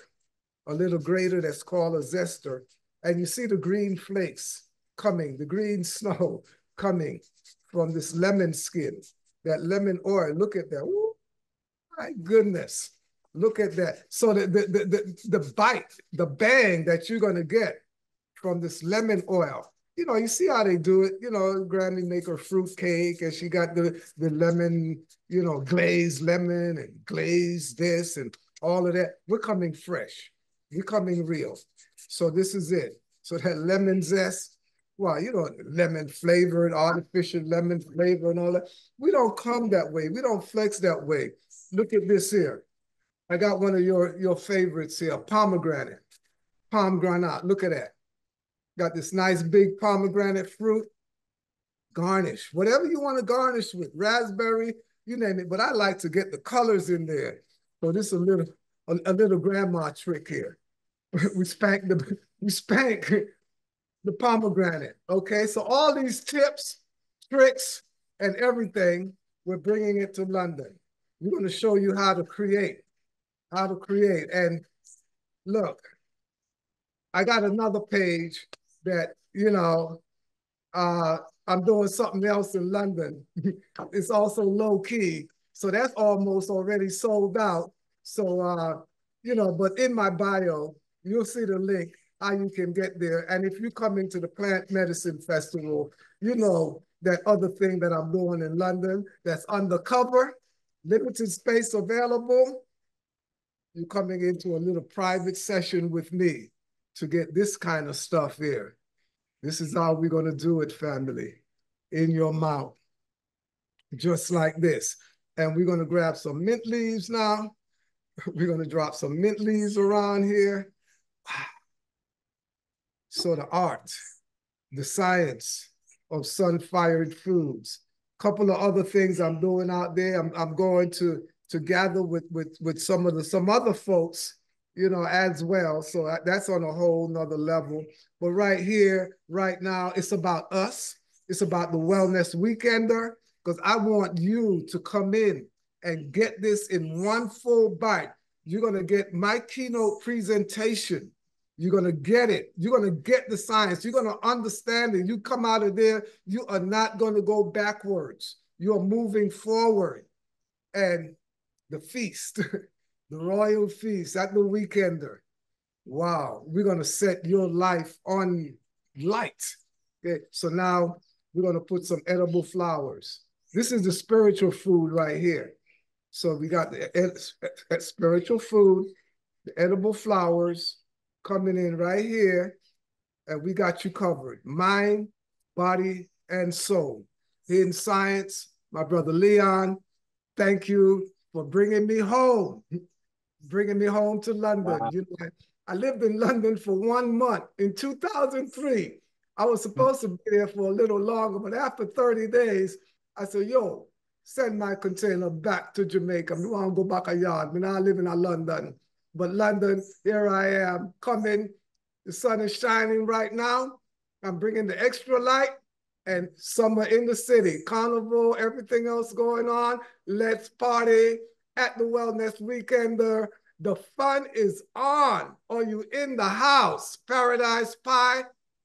a little grater that's called a zester. And you see the green flakes coming, the green snow coming from this lemon skin, that lemon oil. Look at that. Ooh, my goodness. Look at that. So the bite, the bang that you're going to get from this lemon oil. You know, you see how they do it. You know, Granny make her fruit cake and she got the lemon, you know, glazed lemon and glazed this and all of that. We're coming fresh. We're coming real. So this is it. So that lemon zest, well, you know, lemon flavored, artificial lemon flavor and all that. We don't come that way. We don't flex that way. Look at this here. I got one of your favorites here, pomegranate. Pomegranate, look at that. Got this nice big pomegranate fruit. Garnish, whatever you want to garnish with, raspberry, you name it. But I like to get the colors in there. So this is a little grandma trick here. we spank the pomegranate. Okay, so all these tips, tricks, and everything, we're bringing it to London. We're going to show you how to create. And look, I got another page that, you know, I'm doing something else in London. It's also low key. So that's almost already sold out. So, you know, but in my bio, you'll see the link, how you can get there. And if you're coming to the Plant Medicine Festival, you know that other thing that I'm doing in London that's undercover, limited space available. You're coming into a little private session with me to get this kind of stuff here. This is how we're going to do it, family. In your mouth, just like this. And we're going to grab some mint leaves now. We're going to drop some mint leaves around here. So the art, the science of sun-fired foods. Couple of other things I'm doing out there. I'm going to gather with some other folks, you know, as well. So that's on a whole nother level. But right here, right now, it's about us. It's about the Wellness Weekender, because I want you to come in and get this in one full bite. You're going to get my keynote presentation. You're going to get it. You're going to get the science. You're going to understand it. You come out of there, you are not going to go backwards. You're moving forward. And the feast, the royal feast at the Weekender. Wow, we're going to set your life on light. Okay, so now we're going to put some edible flowers. This is the spiritual food right here. So we got the spiritual food, the edible flowers coming in right here, and we got you covered. Mind, body, and soul. In science, my brother Leon, thank you for bringing me home to London. Wow. You know, I lived in London for 1 month in 2003. I was supposed to be there for a little longer, but after 30 days, I said, yo, send my container back to Jamaica. I want to go back a yard. I mean, I live in London. But London, here I am coming. The sun is shining right now. I'm bringing the extra light. and summer in the city, carnival, everything else going on. Let's party at the Wellness Weekender. The fun is on. Are you in the house? Paradise Pie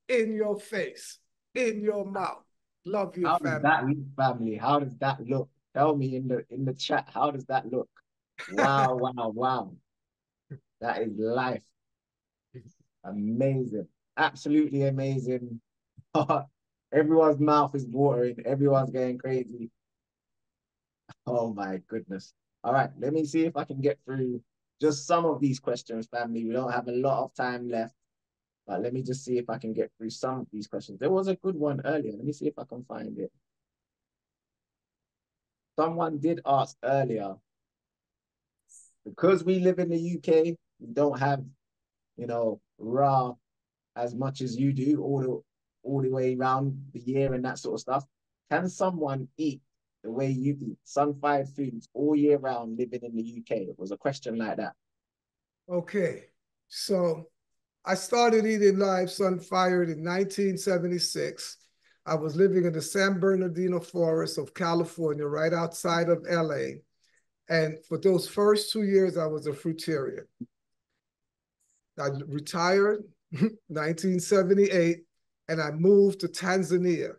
in your face, in your mouth. Love you, How family. does that look, family? How does that look? Tell me in the chat, how does that look? Wow, wow, wow. That is life. Amazing. Absolutely amazing. Everyone's mouth is watering. Everyone's going crazy. Oh my goodness. All right, let me see if I can get through just some of these questions, family. We don't have a lot of time left, but let me just see if I can get through some of these questions. There was a good one earlier. Let me see if I can find it. Someone did ask earlier, because we live in the UK, we don't have, raw as much as you do all the way around the year and that sort of stuff. Can someone eat the way you eat, sun-fired foods all year round living in the UK? It was a question like that. Okay, so I started eating live sun-fired in 1976. I was living in the San Bernardino forest of California, right outside of LA. And for those first 2 years, I was a fruitarian. I retired 1978, and I moved to Tanzania.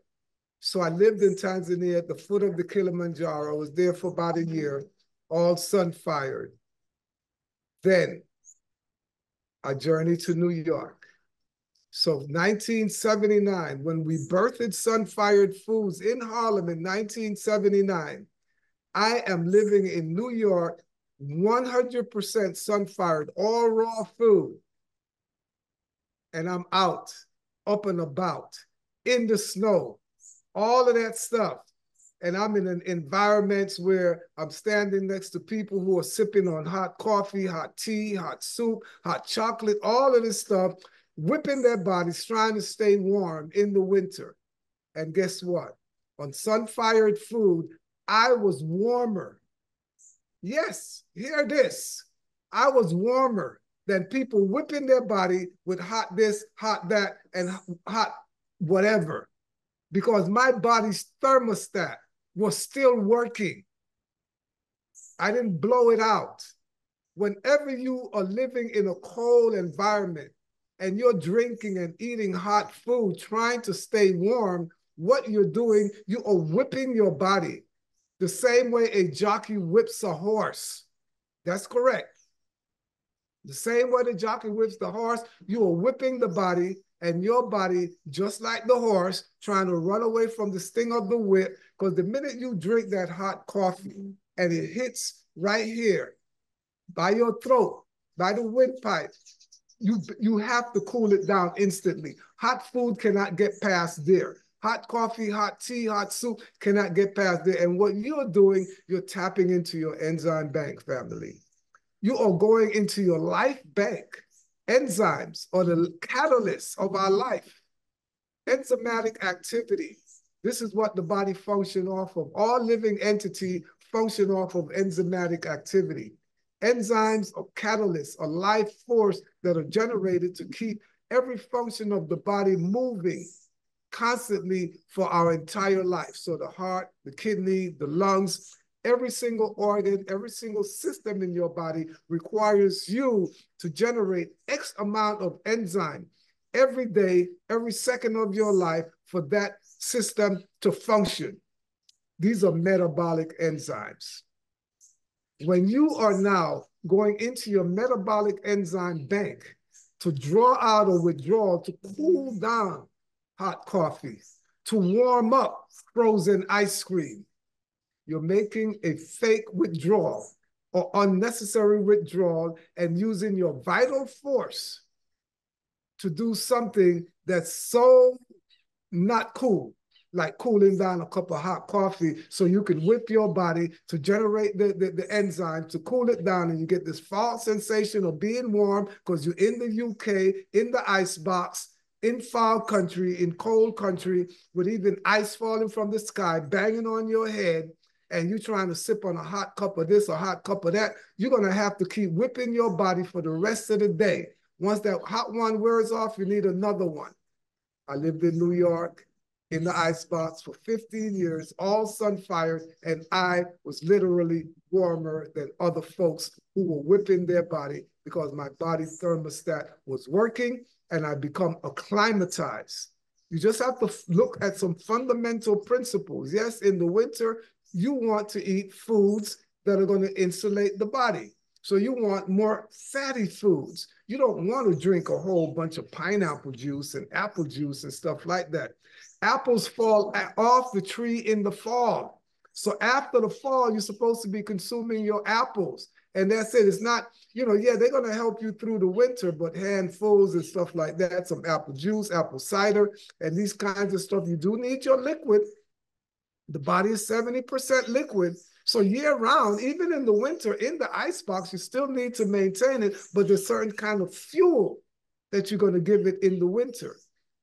So I lived in Tanzania at the foot of the Kilimanjaro. I was there for about a year, all sun-fired. Then I journeyed to New York. So 1979, when we birthed Sunfired Foods in Harlem in 1979, I am living in New York, 100% sun-fired, all raw food. And I'm out, up and about, in the snow, all of that stuff. And I'm in an environments where I'm standing next to people who are sipping on hot coffee, hot tea, hot soup, hot chocolate, all of this stuff, whipping their bodies, trying to stay warm in the winter. And guess what? On sun-fired food, I was warmer. Yes, hear this. I was warmer than people whipping their body with hot this, hot that, and hot whatever, because my body's thermostat was still working. I didn't blow it out. Whenever you are living in a cold environment and you're drinking and eating hot food, trying to stay warm, what you're doing, you are whipping your body the same way a jockey whips a horse. That's correct. The same way the jockey whips the horse, you are whipping the body, and your body, just like the horse, trying to run away from the sting of the whip, because the minute you drink that hot coffee and it hits right here by your throat, by the windpipe, you have to cool it down instantly. Hot food cannot get past there. Hot coffee, hot tea, hot soup cannot get past there. And what you're doing, you're tapping into your enzyme bank, family. You are going into your life bank. Enzymes are the catalysts of our life. Enzymatic activity. This is what the body functions off of. All living entity function off of enzymatic activity. Enzymes are catalysts, a life force that are generated to keep every function of the body moving constantly for our entire life. So the heart, the kidney, the lungs, every single organ, every single system in your body requires you to generate X amount of enzyme every day, every second of your life for that system to function. These are metabolic enzymes. When you are now going into your metabolic enzyme bank to draw out or withdraw, to cool down hot coffee, to warm up frozen ice cream, you're making a fake withdrawal or unnecessary withdrawal and using your vital force to do something that's so not cool, like cooling down a cup of hot coffee so you can whip your body to generate the enzyme to cool it down, and you get this false sensation of being warm because you're in the UK, in the ice box, in foul country, in cold country, with even ice falling from the sky, banging on your head, and you're trying to sip on a hot cup of this or hot cup of that. You're going to have to keep whipping your body for the rest of the day. Once that hot one wears off, you need another one. I lived in New York. in the icebox for 15 years, all sun-fired, and I was literally warmer than other folks who were whipping their body because my body thermostat was working and I become acclimatized. You just have to look at some fundamental principles. Yes, in the winter, you want to eat foods that are going to insulate the body. So you want more fatty foods. You don't want to drink a whole bunch of pineapple juice and apple juice and stuff like that. Apples fall off the tree in the fall. So after the fall, you're supposed to be consuming your apples. And that's it. It's not, you know, yeah, they're going to help you through the winter, but handfuls and stuff like that, some apple juice, apple cider, and these kinds of stuff. You do need your liquid. The body is 70% liquid. So year round, even in the winter, in the icebox, you still need to maintain it, but there's certain kind of fuel that you're going to give it in the winter.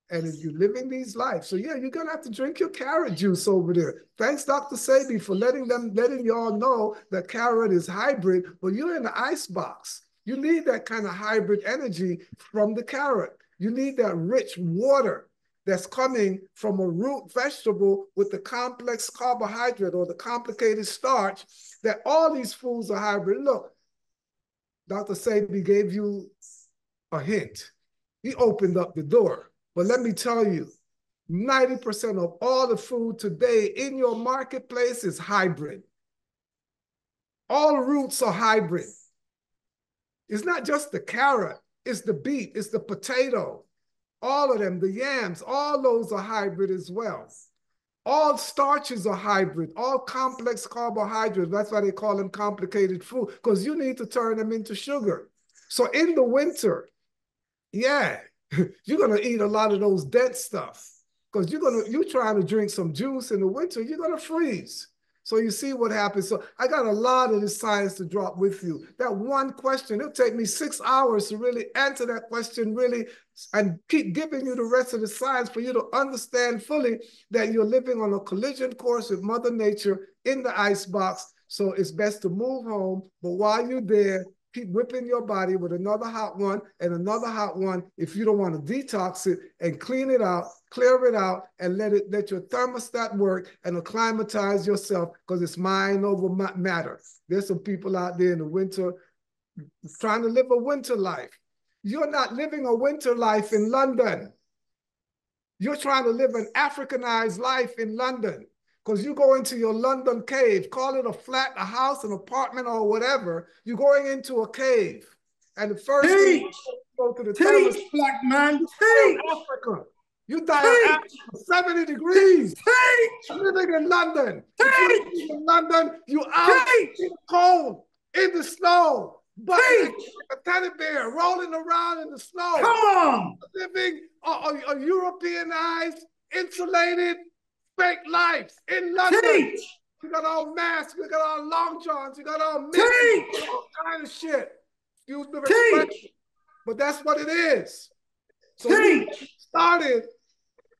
And if you're living these lives, so yeah, you're going to have to drink your carrot juice over there. Thanks, Dr. Sebi, for letting y'all know that carrot is hybrid, but you're in the icebox. You need that kind of hybrid energy from the carrot. You need that rich water that's coming from a root vegetable with the complex carbohydrate or the complicated starch, that all these foods are hybrid. Look, Dr. Sebi gave you a hint. He opened up the door. But let me tell you, 90% of all the food today in your marketplace is hybrid. All roots are hybrid. It's not just the carrot, it's the beet, it's the potato. All of them, the yams, all those are hybrid as well. All starches are hybrid, all complex carbohydrates. That's why they call them complicated food, because you need to turn them into sugar. So in the winter, yeah, you're going to eat a lot of those dense stuff, because you're trying to drink some juice in the winter, you're going to freeze. So you see what happens. So I got a lot of this science to drop with you. That one question, it'll take me 6 hours to really answer that question really and keep giving you the rest of the science for you to understand fully that you're living on a collision course with Mother Nature in the icebox. So it's best to move home. But while you're there, keep whipping your body with another hot one and another hot one if you don't want to detox it, and clean it out, clear it out, and let your thermostat work and acclimatize yourself, because it's mind over matter. There's some people out there in the winter trying to live a winter life. You're not living a winter life in London. You're trying to live an Africanized life in London. Because you go into your London cave, call it a flat, a house, an apartment, or whatever. You're going into a cave. And the first thing you go to the teach, black man, teach. Africa. You die in Africa, 70 degrees. Teach. Living in London. Teach. If you live in London, you out in the cold, in the snow. But like a teddy bear rolling around in the snow. Come on. Living a Europeanized, insulated, fake lives in London. Teach. We got all masks, we got all long johns, we got all Teach. all kind of shit. Excuse the respect, but that's what it is. So we started,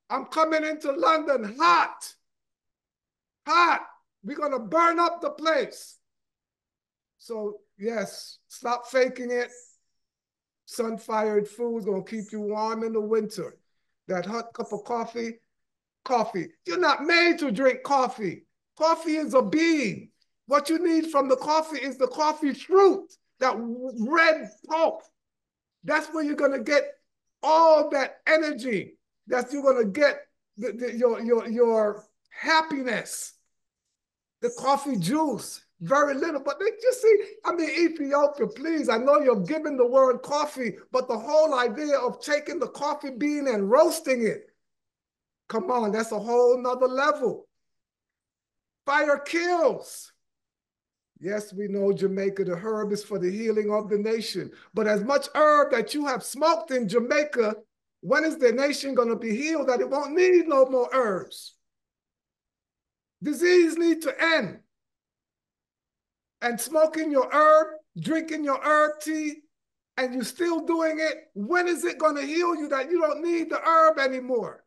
I'm coming into London hot. Hot. We're gonna burn up the place. So yes, stop faking it. Sun-fired food gonna keep you warm in the winter. That hot cup of coffee. You're not made to drink coffee. Coffee is a bean. What you need from the coffee is the coffee fruit, that red pulp. That's where you're gonna get all that energy. That's you're gonna get your happiness. The coffee juice, very little, but they just see, I mean, Ethiopia, please, I know you're giving the word coffee, but the whole idea of taking the coffee bean and roasting it, come on, that's a whole nother level. Fire kills. Yes, we know Jamaica, the herb is for the healing of the nation. But as much herb that you have smoked in Jamaica, when is the nation going to be healed that it won't need no more herbs? Disease needs to end. And smoking your herb, drinking your herb tea, and you're still doing it, when is it going to heal you that you don't need the herb anymore?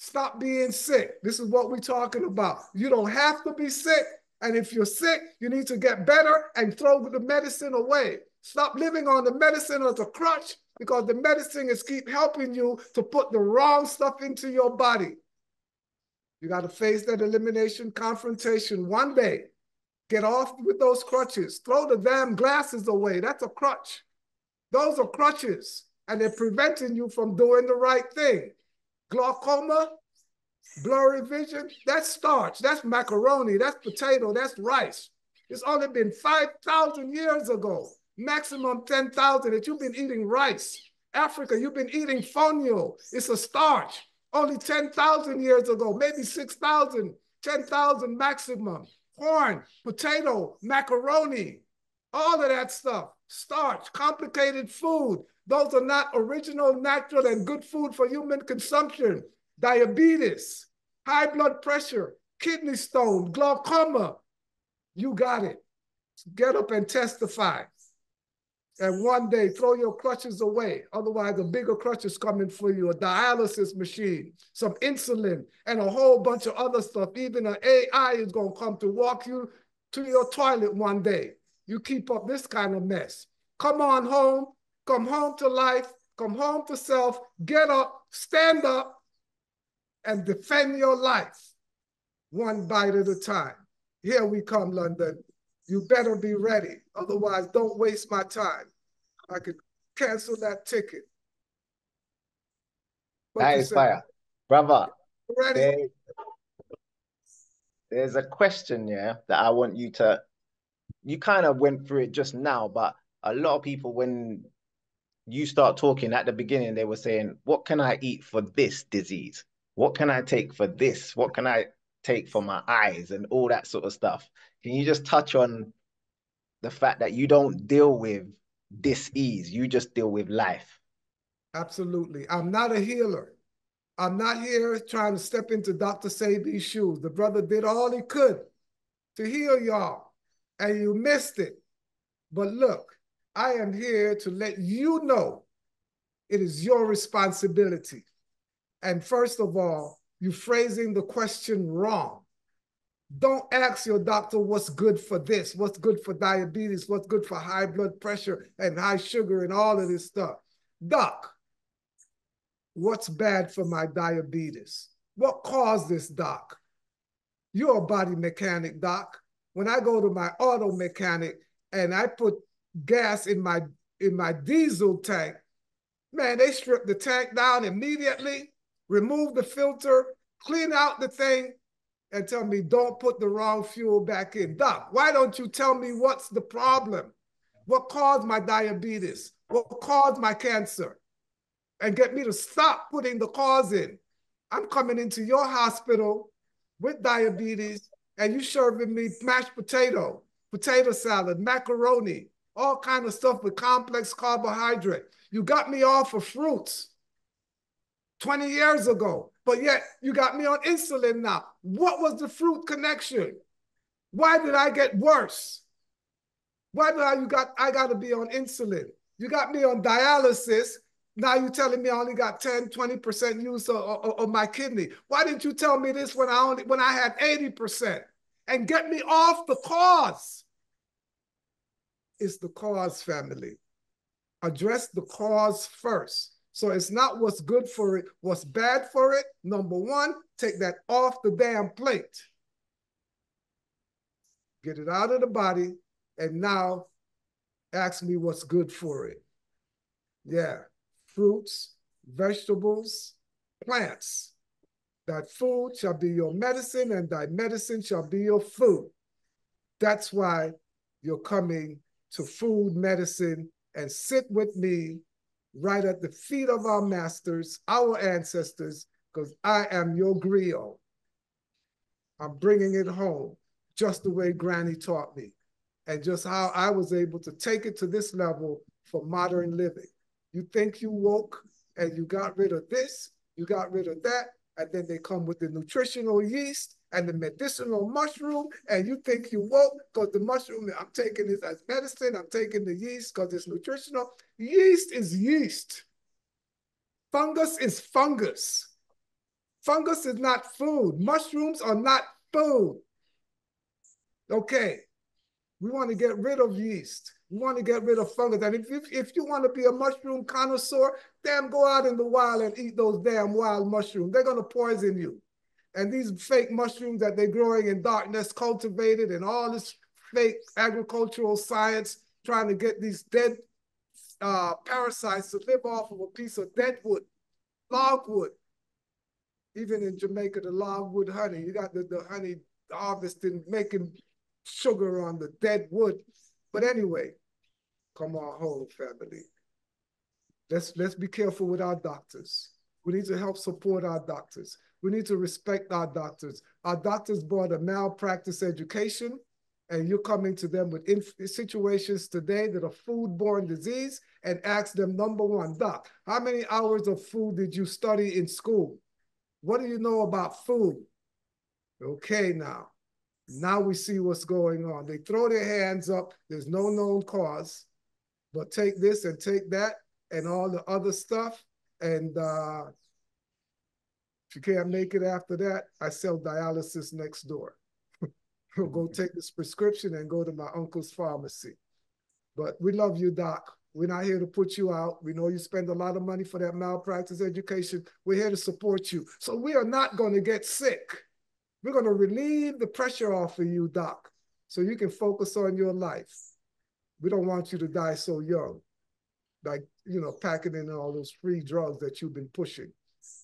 Stop being sick. This is what we're talking about. You don't have to be sick. And if you're sick, you need to get better and throw the medicine away. Stop living on the medicine as a crutch, because the medicine is keep helping you to put the wrong stuff into your body. You got to face that elimination confrontation one day. Get off with those crutches. Throw the damn glasses away. That's a crutch. Those are crutches, and they're preventing you from doing the right thing. Glaucoma, blurry vision, that's starch, that's macaroni, that's potato, that's rice. It's only been 5,000 years ago, maximum 10,000 that you've been eating rice. Africa, you've been eating fonio. It's a starch. Only 10,000 years ago, maybe 6,000, 10,000 maximum. Corn, potato, macaroni, all of that stuff. Starch, complicated food. Those are not original, natural, and good food for human consumption. Diabetes, high blood pressure, kidney stone, glaucoma. You got it. Get up and testify. And one day, throw your crutches away. Otherwise, a bigger crutch is coming for you, a dialysis machine, some insulin, and a whole bunch of other stuff. Even an AI is going to come to walk you to your toilet one day. You keep up this kind of mess. Come on home. Come home to life. Come home to self. Get up, stand up, and defend your life one bite at a time. Here we come, London. You better be ready. Otherwise, don't waste my time. I could cancel that ticket. That is fire. Brother, ready? There's a question, yeah, that I want you to, you kind of went through it just now, but a lot of people, when you start talking at the beginning, they were saying, what can I eat for this disease? What can I take for this? What can I take for my eyes and all that sort of stuff? Can you just touch on the fact that you don't deal with dis-ease, you just deal with life? Absolutely. I'm not a healer. I'm not here trying to step into Dr. Sebi's shoes. The brother did all he could to heal y'all, and you missed it. But look, I am here to let you know it is your responsibility. And first of all, you're phrasing the question wrong. Don't ask your doctor what's good for this, what's good for diabetes, what's good for high blood pressure and high sugar and all of this stuff. Doc, what's bad for my diabetes? What caused this, doc? You're a body mechanic, doc. When I go to my auto mechanic and I put gas in my diesel tank, man, they strip the tank down immediately, remove the filter, clean out the thing, and tell me don't put the wrong fuel back in. Doc, why don't you tell me what's the problem? What caused my diabetes? What caused my cancer? And get me to stop putting the cause in. I'm coming into your hospital with diabetes and you serving me mashed potato, potato salad, macaroni, all kind of stuff with complex carbohydrate. You got me off of fruits 20 years ago, but yet you got me on insulin now. What was the fruit connection? Why did I get worse? Why did I got to be on insulin? You got me on dialysis. Now you're telling me I only got 10, 20% use of my kidney. Why didn't you tell me this when I had 80%? And get me off the cause. It's the cause, family. Address the cause first. So it's not what's good for it, what's bad for it. Number one, take that off the damn plate. Get it out of the body, and now ask me what's good for it. Yeah, fruits, vegetables, plants. That food shall be your medicine, and thy medicine shall be your food. That's why you're coming to food medicine and sit with me right at the feet of our masters, our ancestors, because I am your griot. I'm bringing it home just the way Granny taught me and just how I was able to take it to this level for modern living. You think you woke and you got rid of this, you got rid of that, and then they come with the nutritional yeast and the medicinal mushroom, and you think you woke because the mushroom, I'm taking this as medicine, I'm taking the yeast because it's nutritional. Yeast is yeast. Fungus is fungus. Fungus is not food. Mushrooms are not food. Okay, we want to get rid of yeast. We want to get rid of fungus. And if you want to be a mushroom connoisseur, damn, go out in the wild and eat those damn wild mushrooms. They're going to poison you. And these fake mushrooms that they're growing in darkness, cultivated, and all this fake agricultural science, trying to get these dead parasites to live off of a piece of dead wood, log wood. Even in Jamaica, the logwood honey, you got the honey harvesting, making sugar on the dead wood. But anyway, come on home, family. Let's be careful with our doctors. We need to help support our doctors. We need to respect our doctors. Our doctors brought a malpractice education, and you're coming to them with situations today that are foodborne disease and ask them, number one, doc, how many hours of food did you study in school? What do you know about food? Okay, now we see what's going on. They throw their hands up. There's no known cause, but take this and take that and all the other stuff. And if you can't make it after that, I sell dialysis next door. Go take this prescription and go to my uncle's pharmacy. But we love you, doc. We're not here to put you out. We know you spend a lot of money for that malpractice education. We're here to support you. So we are not going to get sick. We're going to relieve the pressure off of you, doc, so you can focus on your life. We don't want you to die so young, like, you know, packing in all those free drugs that you've been pushing.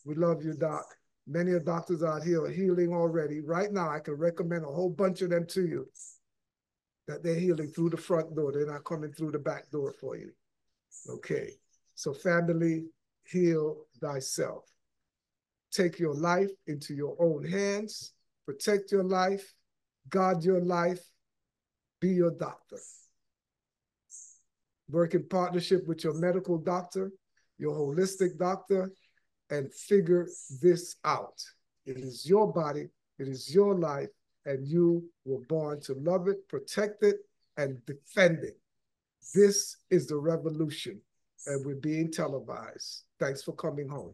We love you, doc. Many doctors out here are healing already. Right now, I can recommend a whole bunch of them to you, that they're healing through the front door. They're not coming through the back door for you. Okay, so family, heal thyself. Take your life into your own hands. Protect your life. Guard your life. Be your doctor. Work in partnership with your medical doctor, your holistic doctor, and figure this out. It is your body. It is your life. And you were born to love it, protect it, and defend it. This is the revolution, and we're being televised. Thanks for coming home.